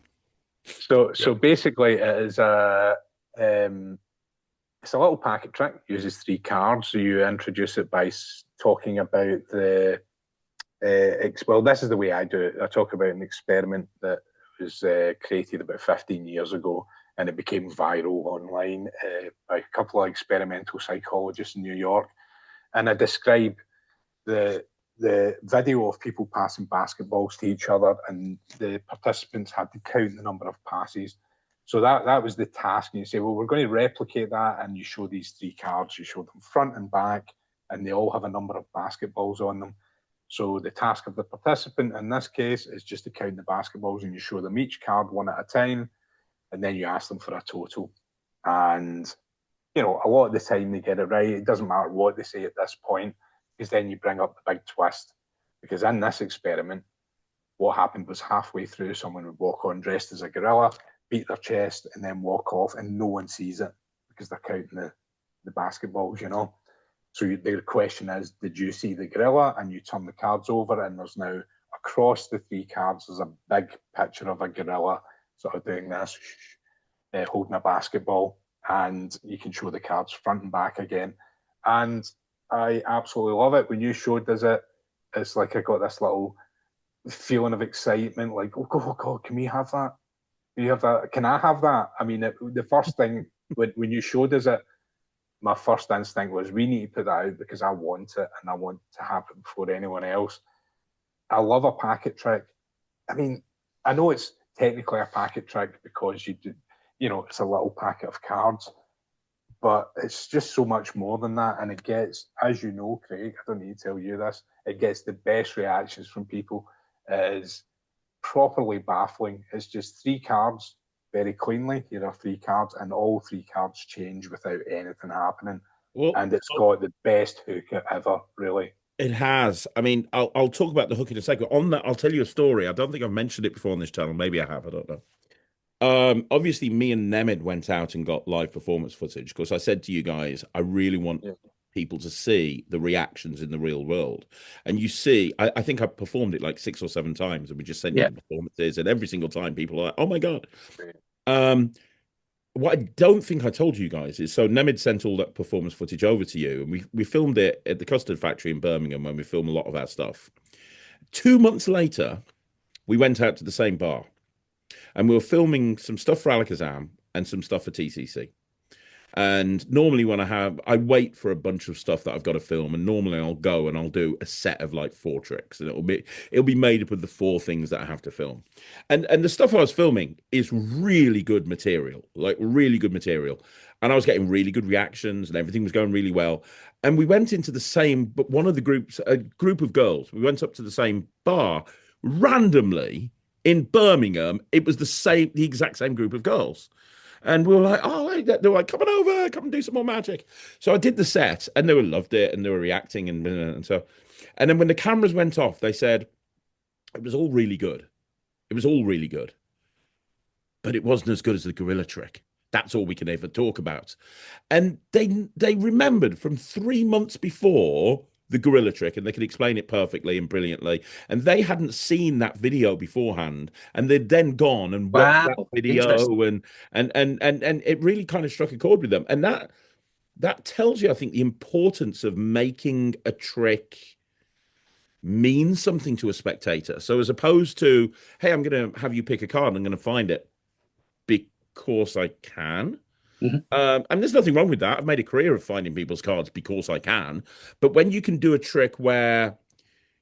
So basically, it is it's a little packet trick. Uses 3 cards. So you introduce it by talking about the. Well, this is the way I do it. I talk about an experiment that was created about 15 years ago, and it became viral online by a couple of experimental psychologists in New York. And I describe the video of people passing basketballs to each other, and the participants had to count the number of passes. So that was the task. And you say, well, we're going to replicate that, and you show these 3 cards. You show them front and back, and they all have a number of basketballs on them. So the task of the participant in this case is just to count the basketballs, and you show them each card one at a time, and then you ask them for a total. And, a lot of the time they get it right. It doesn't matter what they say at this point, because then you bring up the big twist. Because in this experiment, what happened was halfway through, someone would walk on dressed as a gorilla, beat their chest, and then walk off, and no one sees it because they're counting the basketballs, So the question is, did you see the gorilla? And you turn the cards over, and there's now across the 3 cards, there's a big picture of a gorilla sort of doing this, holding a basketball, and you can show the cards front and back again. And I absolutely love it. When you showed us it, it's like I got this little feeling of excitement, like, oh God, can we have that? Can you have that? Can I have that? I mean, the first thing when you showed us it, my first instinct was, we need to put that out because I want it, and I want to have it before anyone else. I love a packet trick. I mean, I know it's technically a packet trick because it's a little packet of cards, but it's just so much more than that. And it gets, as you know, Craig, I don't need to tell you this, it gets the best reactions from people. It is properly baffling. It's just 3 cards very cleanly. Here are 3 cards, and all 3 cards change without anything happening. Well, and it's got the best hook ever, really. It has. I mean, I'll talk about the hook in a second. On that, I'll tell you a story. I don't think I've mentioned it before on this channel. Maybe I have. I don't know. Obviously, me and Nemid went out and got live performance footage because I said to you guys, I really want people to see the reactions in the real world. And you see, I think I performed it like 6 or 7 times, and we just sent you the performances, and every single time people are like, oh my God. What I don't think I told you guys is, so Nemid sent all that performance footage over to you, and we filmed it at the Custard Factory in Birmingham, when we film a lot of our stuff. 2 months later, we went out to the same bar, and we were filming some stuff for Alakazam and some stuff for TCC. And normally when I wait for a bunch of stuff that I've got to film, and normally I'll go and I'll do a set of like 4 tricks, and it'll be made up of the 4 things that I have to film. And the stuff I was filming is really good material, like really good material. And I was getting really good reactions, and everything was going really well. And we went into the same, but one of the groups, a group of girls, we went up to the same bar randomly in Birmingham. It was the exact same group of girls. And we were like, oh, they were like, come on over, come and do some more magic. So I did the set, and they loved it, and they were reacting, and so. And then when the cameras went off, they said, it was all really good. It was all really good. But it wasn't as good as the gorilla trick. That's all we can ever talk about. And they remembered from 3 months before the gorilla trick, and they could explain it perfectly and brilliantly. And they hadn't seen that video beforehand, and they'd then gone and watched that video, and it really kind of struck a chord with them. And that tells you, I think, the importance of making a trick mean something to a spectator. So as opposed to, hey, I'm going to have you pick a card, and I'm going to find it because I can. And there's nothing wrong with that. I've made a career of finding people's cards because I can. But when you can do a trick where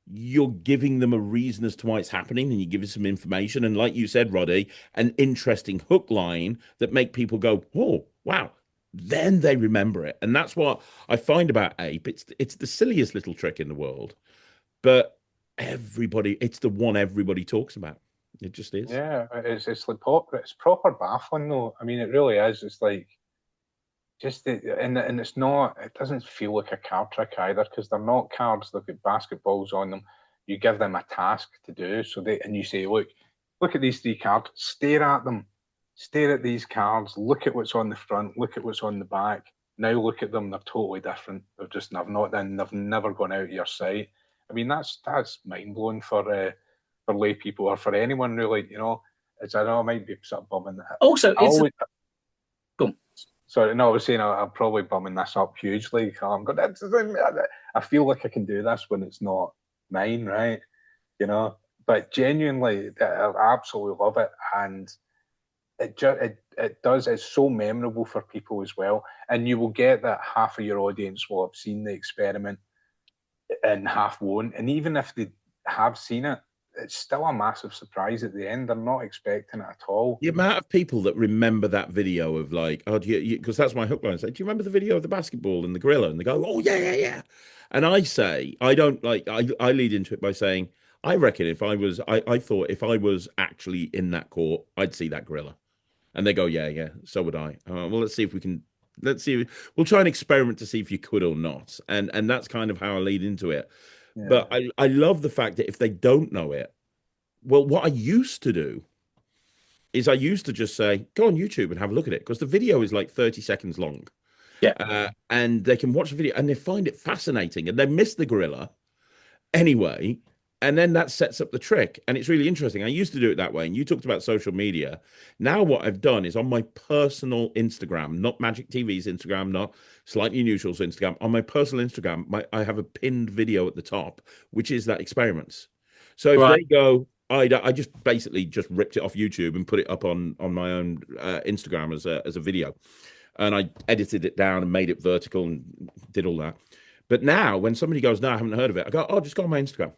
you're giving them a reason as to why it's happening, and you give them some information, and like you said, Roddy, an interesting hook line that make people go, oh, wow, then they remember it. And that's what I find about Ape. It's the silliest little trick in the world, but it's the one everybody talks about. It just is. Yeah, it's like it's proper baffling though. I mean, it really is. It's like and it's not. It doesn't feel like a card trick either, because they're not cards. They've got basketballs on them. You give them a task to do, and you say, look at these 3 cards. Stare at them. Stare at these cards. Look at what's on the front. Look at what's on the back. Now look at them. They're totally different. They've never gone out of your sight. I mean, that's mind blowing for lay people, or for anyone really, I know it might be sort of bumming. Also, Sorry, no, I was saying I'm probably bumming this up hugely. I'm going, I feel like I can do this when it's not mine, right? But genuinely, I absolutely love it, and it does. It's so memorable for people as well, and you will get that half of your audience will have seen the experiment, and half won't. And even if they have seen it, it's still a massive surprise at the end. They're not expecting it at all. The amount of people that remember that video of like, oh, because that's my hook line. Say, do you remember the video of the basketball and the gorilla? And they go, oh yeah. And I say, I don't like. I lead into it by saying, I reckon if I thought if I was actually in that court, I'd see that gorilla. And they go, yeah, so would I. Well, let's see if we can. We'll try and experiment to see if you could or not. And that's kind of how I lead into it. Yeah. But I love the fact that if they don't know it, well, what I used to do is I used to just say, go on YouTube and have a look at it, because the video is like 30 seconds long. Yeah. And they can watch the video and they find it fascinating and they miss the gorilla anyway. And then that sets up the trick. And it's really interesting. I used to do it that way. And you talked about social media. Now, what I've done is on my personal Instagram, not Magic TV's Instagram, not Slightly Unusual's Instagram, on my personal Instagram, I have a pinned video at the top, which is that experiments. So if Right. they go, I just basically just ripped it off YouTube and put it up on my own Instagram as a video. And I edited it down and made it vertical and did all that. But now, when somebody goes, "No, I haven't heard of it," I go, "Oh, just go on my Instagram."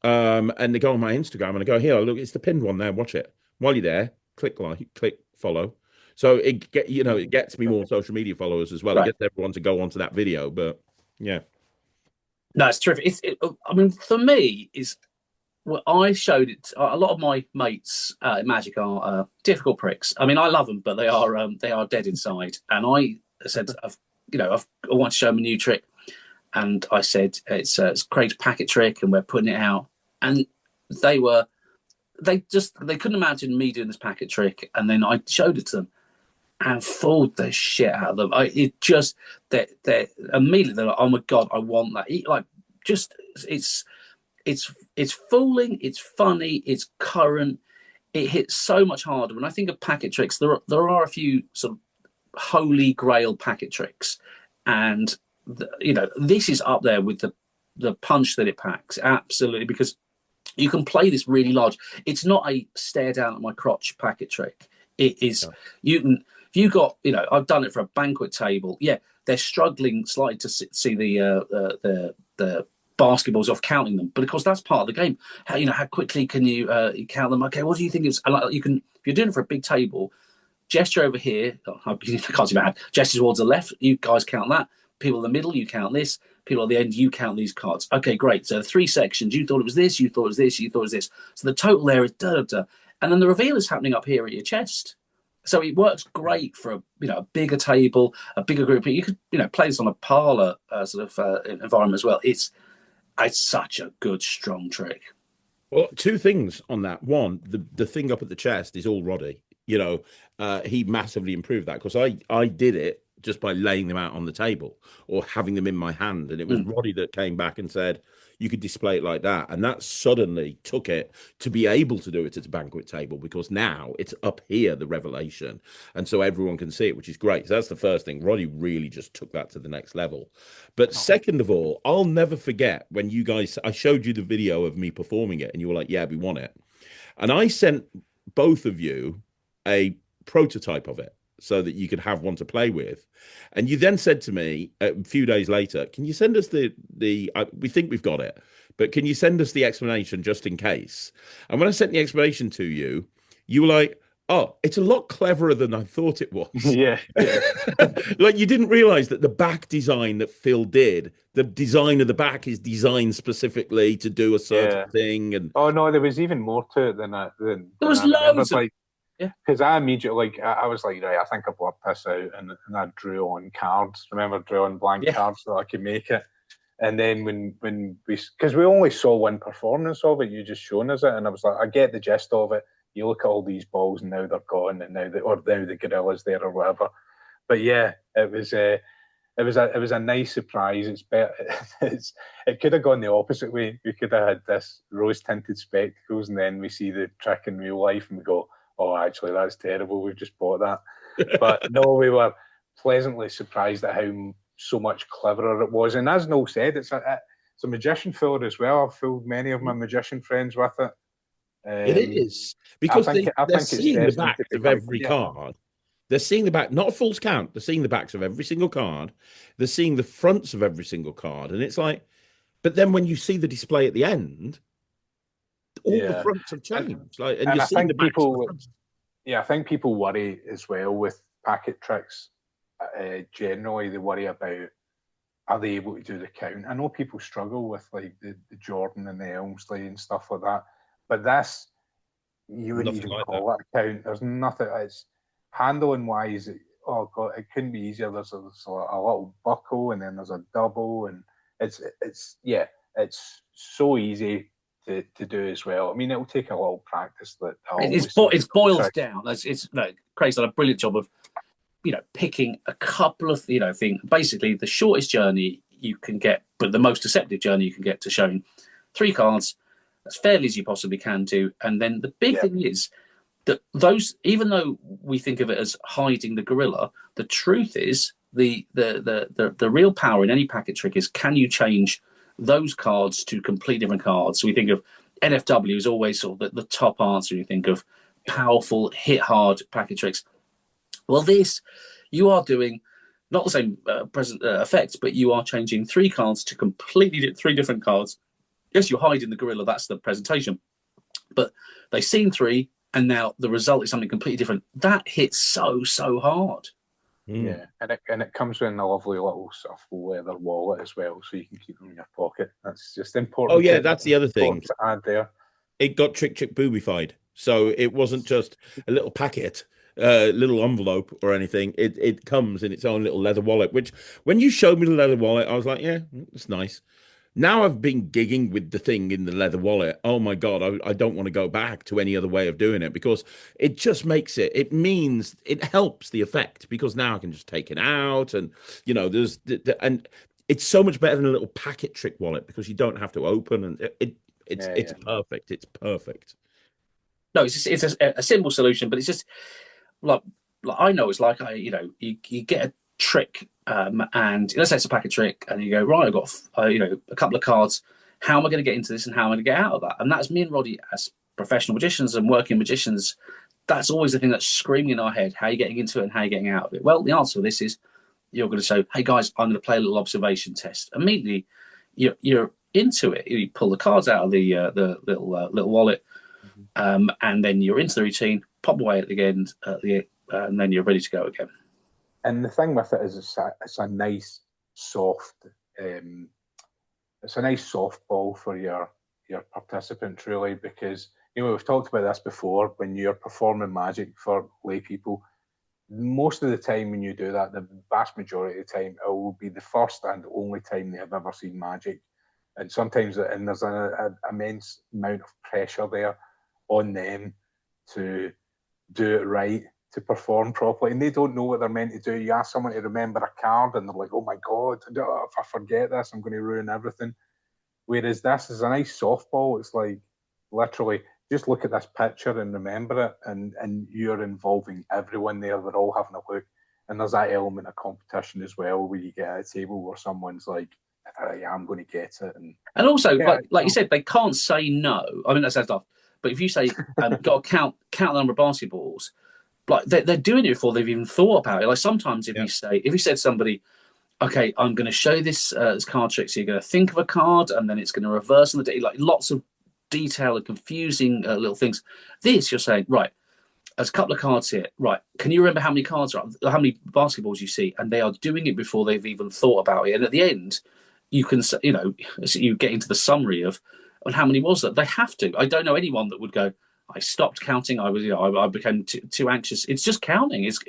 And they go on my Instagram and I go, "Here, look, it's the pinned one there. Watch it." While you're there, click like, click follow. So it gets me more social media followers as well. It Right. gets everyone to go onto that video. But yeah, No, it's terrific. I mean, for me, is well, I showed it. A lot of my mates at Magic are difficult pricks. I mean, I love them, but they are dead inside. And I said, I want to show them a new trick, and I said it's Craig's packet trick, and we're putting it out. And they couldn't imagine me doing this packet trick, and then I showed it to them and fooled the shit out of them. They immediately they're like, "Oh my god, I want that!" Just it's fooling, it's funny, it's current. It hits so much harder. When I think of packet tricks, there are a few sort of holy grail packet tricks, and this is up there with the punch that it packs. Absolutely, because you can play this really large. It's not a stare down at my crotch packet trick. It is you got I've done it for a banquet table. Yeah, they're struggling slightly to see the basketballs off counting them, but of course that's part of the game. How quickly can you count them? Okay, what do you think is you can if you're doing it for a big table, gesture over here. I can't see my hand. Gesture towards the left. You guys count that. People in the middle, you count this. People at the end, you count these cards. Okay, great. So 3 sections. You thought it was this. You thought it was this. You thought it was this. So the total there is da da da. And then the reveal is happening up here at your chest. So it works great for a bigger table, a bigger group. You could play this on a parlor sort of environment as well. It's such a good strong trick. well, two things on that. One, the thing up at the chest is all Roddy. He massively improved that because I did it just by laying them out on the table or having them in my hand, and it was Roddy that came back and said you could display it like that, and that suddenly took it to be able to do it at a banquet table because now it's up here, the revelation, and so everyone can see it, which is great. So that's the first thing. Roddy really just took that to the next level. But second of all, I'll never forget when I showed you the video of me performing it and you were like, "Yeah, we want it," and I sent both of you a prototype of it so that you could have one to play with. And you then said to me a few days later, "Can you send us we think we've got it, but can you send us the explanation just in case?" And when I sent the explanation to you, you were like, "Oh, it's a lot cleverer than I thought it was." Yeah. Like you didn't realize that the back design that Phil did, the design of the back is designed specifically to do a certain thing. And oh no, there was even more to it than that. There was loads of yeah, because I immediately I was like, right, I think I've worked this out, and I drew on cards. Remember drawing blank cards so I could make it. And then when because we only saw one performance of it, you just shown us it, and I was like, I get the gist of it. You look at all these balls, and now they're gone, and now the gorilla's there or whatever. But yeah, it was a nice surprise. It's better. It could have gone the opposite way. We could have had this rose tinted spectacles, and then we see the trick in real life, and we go, "Oh, actually, that's terrible. We've just bought that." But no, we were pleasantly surprised at how so much cleverer it was. And as Noel said, it's a magician filler as well. I've fooled many of my magician friends with it. It is because they're seeing the backs of every card. They're seeing the back, not a false count. They're seeing the backs of every single card. They're seeing the fronts of every single card. And it's like, but then when you see the display at the end, all the fronts have changed. And you're seeing the backs of the fronts. Yeah, I think people worry as well with packet tricks. Generally, they worry about, are they able to do the count? I know people struggle with like the Jordan and the Elmsley and stuff like that, but this, you wouldn't even call that a count. There's nothing. It's handling wise. Oh god, it couldn't be easier. There's a little buckle, and then there's a double, and it's so easy to do as well. I mean, it'll take a little practice. It's boiled down. Craig's done a brilliant job of picking a couple of thing. Basically, the shortest journey you can get, but the most deceptive journey you can get to showing 3 cards as fairly as you possibly can do. And then the big thing is that those, even though we think of it as hiding the gorilla, the truth is the real power in any packet trick is, can you change those cards to completely different cards? So we think of NFW as always sort of the top answer. You think of powerful, hit hard packet tricks. Well, this, you are doing not the same present effects, but you are changing 3 cards to completely 3 different cards. Yes, you're hiding the gorilla. That's the presentation. But they've seen 3, and now the result is something completely different. That hits so hard. Yeah, and it comes in a lovely little sort of leather wallet as well, so you can keep them in your pocket. That's just important. Oh yeah, that's the other thing to add there. It got trick boobified, so it wasn't just a little packet, little envelope or anything. It comes in its own little leather wallet. Which, when you showed me the leather wallet, I was like, yeah, it's nice. Now I've been gigging with the thing in the leather wallet. Oh my God, I don't want to go back to any other way of doing it, because it just makes it means it helps the effect, because now I can just take it out, and and it's so much better than a little packet trick wallet, because you don't have to open, and it's perfect. It's perfect. No, it's a simple solution, but it's just like I know it's like you get a trick, and let's say it's a packet trick, and you go, right, I've got a couple of cards. How am I going to get into this, and how am I going to get out of that? And that's me and Roddy as professional magicians and working magicians. That's always the thing that's screaming in our head. How are you getting into it, and how are you getting out of it? Well, the answer to this is, you're going to say, hey guys, I'm going to play a little observation test. Immediately, you're into it. You pull the cards out of the little wallet, and then you're into the routine. Pop away at the end, and then you're ready to go again. And the thing with it is, it's a nice soft, it's a nice soft ball for your participant, truly, because we've talked about this before. When you're performing magic for lay people, most of the time when you do that, the vast majority of the time, it will be the first and only time they have ever seen magic, and sometimes there's an immense amount of pressure there on them to do it right, to perform properly, and they don't know what they're meant to do. You ask someone to remember a card, and they're like, oh my God, if I forget this, I'm going to ruin everything. Whereas this is a nice softball. It's like, literally, just look at this picture and remember it, and you're involving everyone there. They're all having a look, and there's that element of competition as well, where you get at a table where someone's like, I'm going to get it. And also, like you said, they can't say no. I mean, that sounds tough, but if you say, got to count the number of basketballs, like they're doing it before they've even thought about it. Like sometimes if you said to somebody, okay, I'm going to show this card trick, so you're going to think of a card, and then it's going to reverse on the day, like lots of detail and confusing little things. This, you're saying, right, there's a couple of cards here. Right, can you remember how many cards are, how many basketballs you see? And they are doing it before they've even thought about it. And at the end, you can, you get into the summary of how many was that. They have to. I don't know anyone that would go, I stopped counting. I was, I became too anxious. It's just counting. It's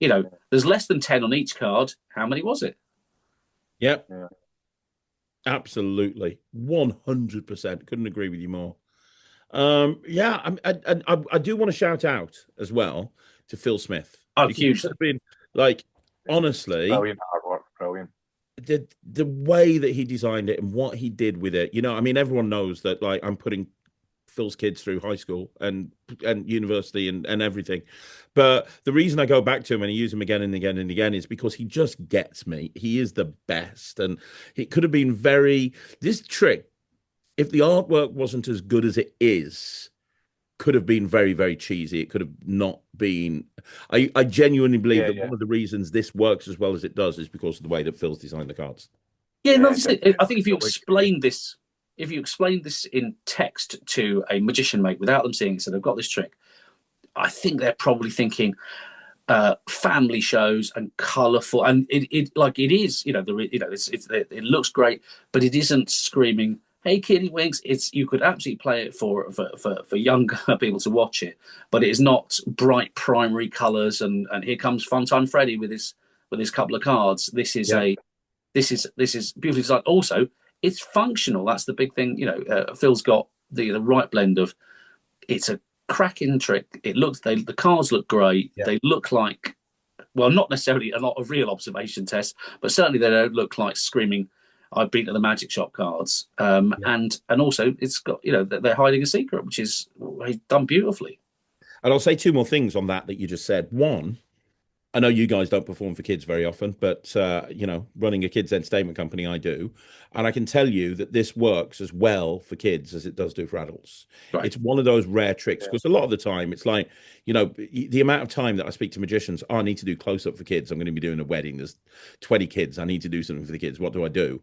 there's less than 10 on each card. How many was it? Yep. Yeah. Absolutely. 100%. Couldn't agree with you more. I do want to shout out as well to Phil Smith. Oh, huge. Been, like, honestly, brilliant artwork, brilliant. The way that he designed it and what he did with it, I mean, everyone knows that, like, I'm putting Phil's kids through high school and university and everything, but the reason I go back to him and I use him again and again and again is because he just gets me. He is the best, and it could have been this trick, if the artwork wasn't as good as it is, could have been very, very cheesy. It could have not been. I genuinely believe that one of the reasons this works as well as it does is because of the way that Phil's designed the cards. I think if you explain this. If you explain this in text to a magician mate without them seeing it, so they've got this trick, I think they're probably thinking family shows and colourful, and it is, it looks great, but it isn't screaming, "Hey, Kitty Winks!" You could absolutely play it for younger people to watch it, but it is not bright primary colours and here comes Funtime Freddy with his couple of cards. This is beautifully designed. Also, it's functional. That's the big thing. Phil's got the right blend of. It's a cracking trick. The cards look great. Yeah. They look like well, not necessarily not a real observation test, but certainly they don't look like screaming, "I've been to the magic shop" cards. And also it's got, they're hiding a secret, which is done beautifully. And I'll say two more things on that you just said. One, I know you guys don't perform for kids very often, but running a kids entertainment company, I do, and I can tell you that this works as well for kids as it does do for adults. Right. It's one of those rare tricks because a lot of the time it's like, the amount of time that I speak to magicians, I need to do close up for kids. I'm going to be doing a wedding. There's 20 kids. I need to do something for the kids. What do I do?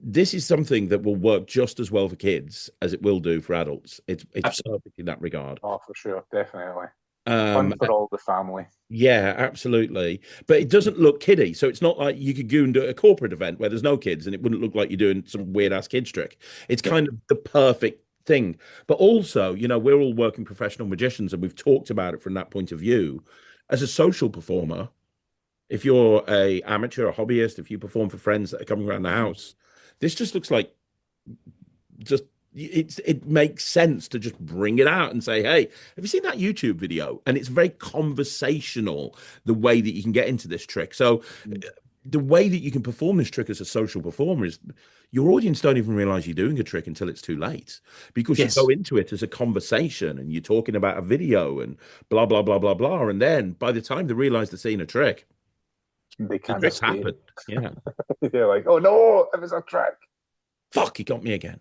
This is something that will work just as well for kids as it will do for adults. It's perfect in that regard. Oh, for sure, definitely. Fun for all the family. Yeah, absolutely. But it doesn't look kiddie. So it's not like you could go and do a corporate event where there's no kids and it wouldn't look like you're doing some weird ass kids trick. It's kind of the perfect thing. But also, we're all working professional magicians and we've talked about it from that point of view. As a social performer, if you're a amateur, a hobbyist, if you perform for friends that are coming around the house, this just looks like it makes sense to just bring it out and say, hey, have you seen that YouTube video? And it's very conversational, the way that you can get into this trick. So the way that you can perform this trick as a social performer is your audience don't even realize you're doing a trick until it's too late, because you go into it as a conversation and you're talking about a video and blah, blah, blah, blah, blah. And then by the time they realize they're seeing a trick, they can't happen. Yeah. They're like, oh no, it was a trick. Fuck, he got me again.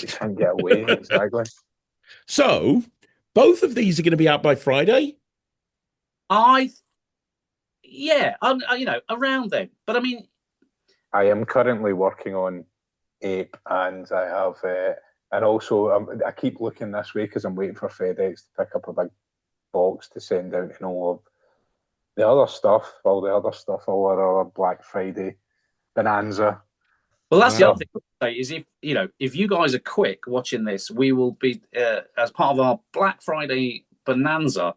You can't get away. Exactly. So, both of these are going to be out by Friday? around then. But I mean, I am currently working on Ape, and I have, and also I keep looking this way because I'm waiting for FedEx to pick up a big box to send out and all of the other stuff, all our other Black Friday bonanza. Well, that's the other thing I say is if you guys are quick watching this, we will be as part of our Black Friday bonanza.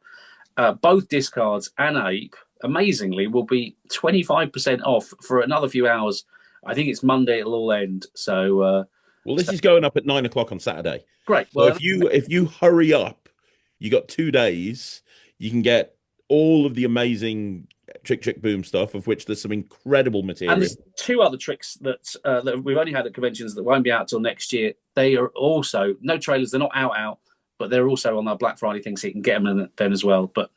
Both Discards and Ape, amazingly, will be 25% off for another few hours. I think it's Monday it'll all end. So, this is going up at 9 o'clock on Saturday. Great. Well, if you hurry up, you got 2 days. You can get all of the amazing Trick Boom stuff, of which there's some incredible material. And there's 2 other tricks that we've only had at conventions that won't be out till next year. They are also no trailers. They're not out, but they're also on our Black Friday thing, so you can get them then as well. But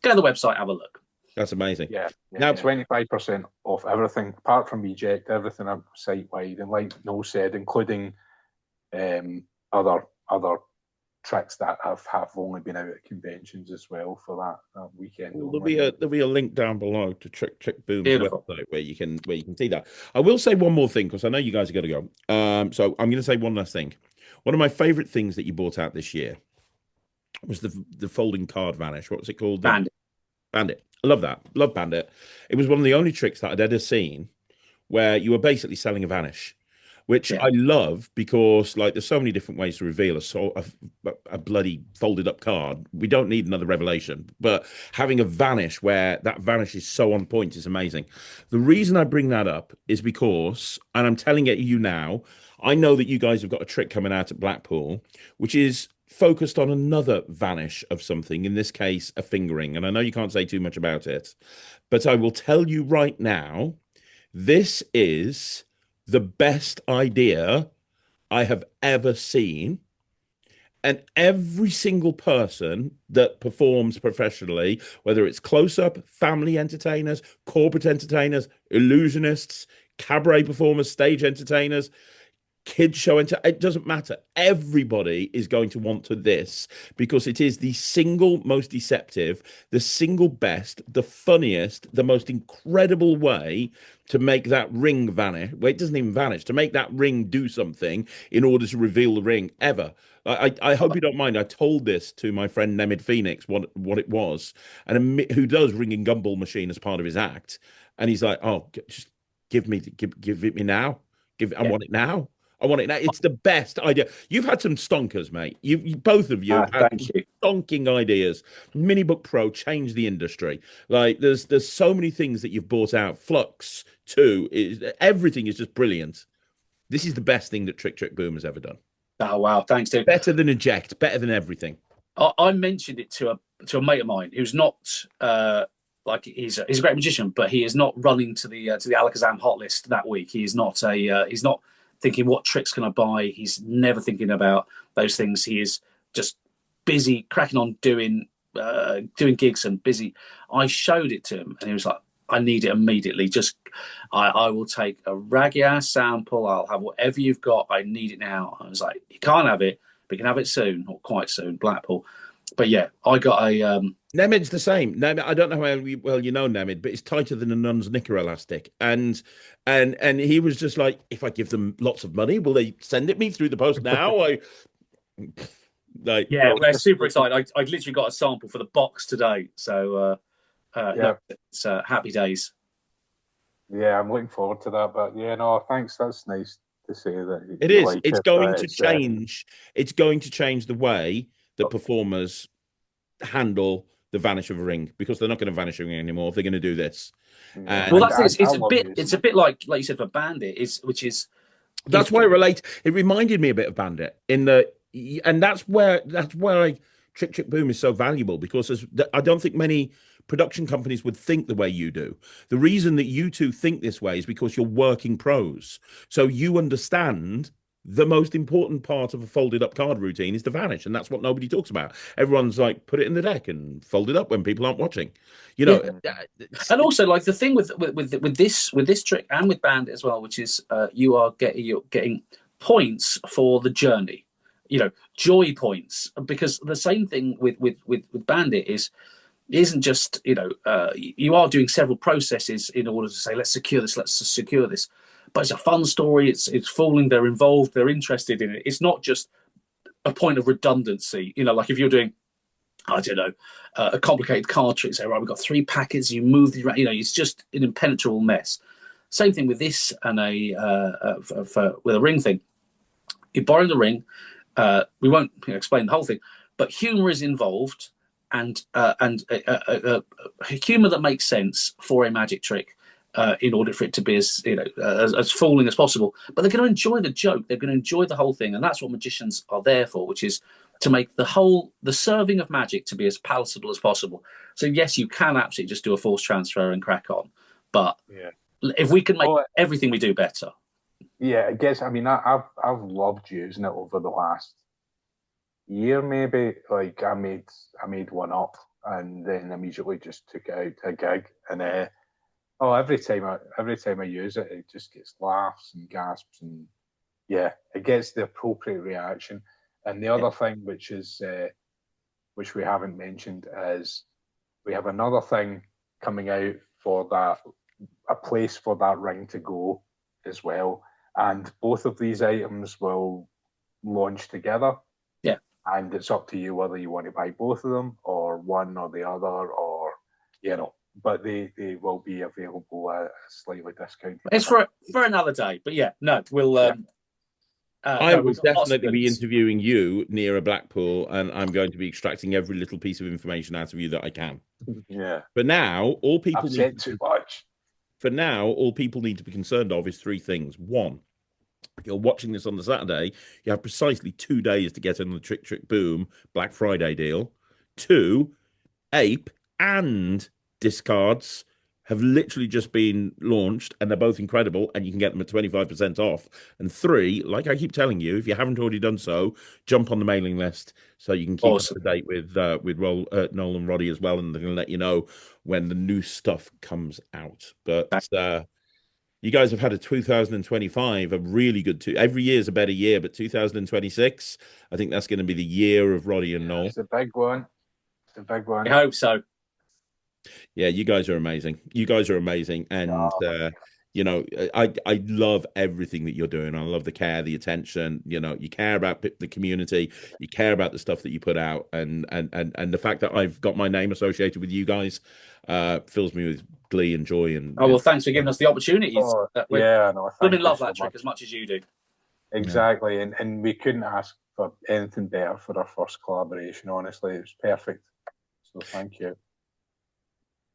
go to the website, have a look. That's amazing. Yeah. Now 25% off everything apart from Eject, everything site wide, and like Noel said, including other tricks that have only been out at conventions as well for that weekend. There'll be a link down below to Trick Boom's website where you can see that. I will say one more thing because I know you guys are going to go. So I'm going to say one last thing. One of my favorite things that you brought out this year was the folding card vanish. What was it called? Bandit. I love that. Love Bandit. It was one of the only tricks that I'd ever seen where you were basically selling a vanish, which I love because there's so many different ways to reveal a bloody folded up card. We don't need another revelation, but having a vanish where that vanish is so on point is amazing. The reason I bring that up is because, and I'm telling it you now, I know that you guys have got a trick coming out at Blackpool, which is focused on another vanish of something, in this case, a fingering. And I know you can't say too much about it, but I will tell you right now, this is the best idea I have ever seen. And every single person that performs professionally, whether it's close-up, family entertainers, corporate entertainers, illusionists, cabaret performers, stage entertainers, kids show, it doesn't matter. Everybody is going to want to this because it is the single most deceptive, the single best, the funniest, the most incredible way to make that ring vanish. Well, it doesn't even vanish, to make that ring do something in order to reveal the ring ever. I hope you don't mind. I told this to my friend Nemid Phoenix, what it was, and who does ringing gumball machine as part of his act. And he's like, oh, just give it me now. I want it now. I want it now. It's the best idea. You've had some stonkers, mate. You both of you have had stonking ideas. Minibook Pro changed the industry. There's so many things that you've brought out. Flux too. Everything is just brilliant. This is the best thing that Trick Boom has ever done. Oh wow, thanks, dude. Better than Eject. Better than everything. I mentioned it to a mate of mine who's not like he's a great magician, but he is not running to the Alakazam hot list that week. He is not he's not thinking what tricks can I buy. He's never thinking about those things. He is just busy cracking on doing gigs and busy. I showed it to him and he was like, I need it immediately. Just I will take a raggy ass sample. I'll have whatever you've got. I need it now. I was like, you can't have it, but you can have it soon or quite soon, Blackpool. But yeah, I got a Nemed's the same. Nemed, I don't know how well you know Nemed, but it's tighter than a nun's knicker elastic. And he was just like, if I give them lots of money, will they send it me through the post now? Yeah, we're super excited. I literally got a sample for the box today, so it's happy days. Yeah, I'm looking forward to that. But yeah, no, thanks. That's nice to say that. It is. Like it's going to change. It's going to change the way that performers handle the vanish of a ring, because they're not going to vanish a ring anymore. They're going to do this. Yeah. Well, that's it's a bit like you said for Bandit, that's why it relates. It reminded me a bit of Bandit and that's where Trick Boom is so valuable, because I don't think many production companies would think the way you do. The reason that you two think this way is because you're working pros, so you understand the most important part of a folded up card routine is the vanish, and that's what nobody talks about. Everyone's like, put it in the deck and fold it up when people aren't watching, you know. Yeah. And also, like, the thing with this trick and with Bandit as well, which is you're getting points for the journey, you know, joy points, because the same thing with Bandit isn't just, you know, you are doing several processes in order to say, let's secure this. But it's a fun story. It's fooling. They're involved. They're interested in it. It's not just a point of redundancy. You know, like if you're doing, I don't know, a complicated card trick. Say, right, we've got 3 packets. You move the, you know, it's just an impenetrable mess. Same thing with this and with a ring thing. You borrow the ring. We won't explain the whole thing, but humor is involved, and humor that makes sense for a magic trick. In order for it to be as, you know, as fooling as possible, but they're going to enjoy the joke. They're going to enjoy the whole thing, and that's what magicians are there for, which is to make the serving of magic to be as palatable as possible. So yes, you can absolutely just do a force transfer and crack on, but if we can make everything we do better. Yeah, I guess. I mean, I've loved using it over the last year, maybe. Like I made one up and then immediately just took it out to a gig, and every time I use it, it just gets laughs and gasps, and yeah, it gets the appropriate reaction. And the other thing, which we haven't mentioned, is we have another thing coming out for that, a place for that ring to go as well. And both of these items will launch together. Yeah. And it's up to you whether you want to buy both of them or one or the other, or, you know. But they will be available at a slightly discounted. It's for another day, but yeah, no, we'll. I will definitely be interviewing you near a Blackpool, and I'm going to be extracting every little piece of information out of you that I can. Yeah. But now, all people I've said too much. For now, all people need to be concerned of is 3 things. 1, if you're watching this on the Saturday, you have precisely 2 days to get in the Trick Boom Black Friday deal. 2, Ape and Discards have literally just been launched, and they're both incredible, and you can get them at 25% off. And 3, like I keep telling you, if you haven't already done so, jump on the mailing list so you can keep up to date with Noel and Roddy as well, and they're going to let you know when the new stuff comes out. But you guys have had a 2025, a really good every year is a better year, but 2026, I think that's going to be the year of Roddy and Noel. It's a big one. It's a big one. I hope so. Yeah, you guys are amazing. And you know, I love everything that you're doing. I love the care, the attention. You know, you care about the community, you care about the stuff that you put out, and the fact that I've got my name associated with you guys fills me with glee and joy. And thanks for giving us the opportunities. We love that trick as much as you do. Exactly, and we couldn't ask for anything better for our first collaboration. Honestly, it was perfect. So thank you.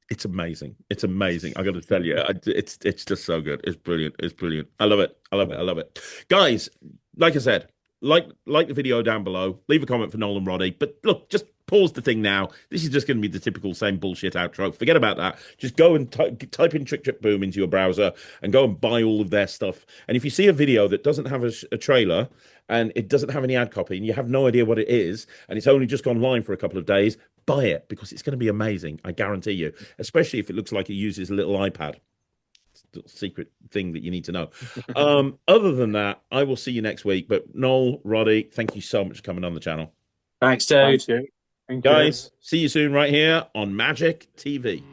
It's amazing. It's amazing. I got to tell you, it's just so good. It's brilliant. It's brilliant. I love it. I love it. Guys, like I said, like the video down below. Leave a comment for Noel and Roddy. But look, just pause the thing now. This is just going to be the typical same bullshit outro. Forget about that. Just go and type in Trick Trick Boom into your browser and go and buy all of their stuff. And if you see a video that doesn't have a trailer and it doesn't have any ad copy and you have no idea what it is and it's only just gone live for a couple of days, buy it because it's going to be amazing. I guarantee you, especially if it looks like it uses a little iPad. Secret thing that you need to know. Other than that, I will see you next week. But Noel, Roddy, thank you so much for coming on the channel. Thanks, dude. Thank you. Guys, see you soon right here on Magic TV.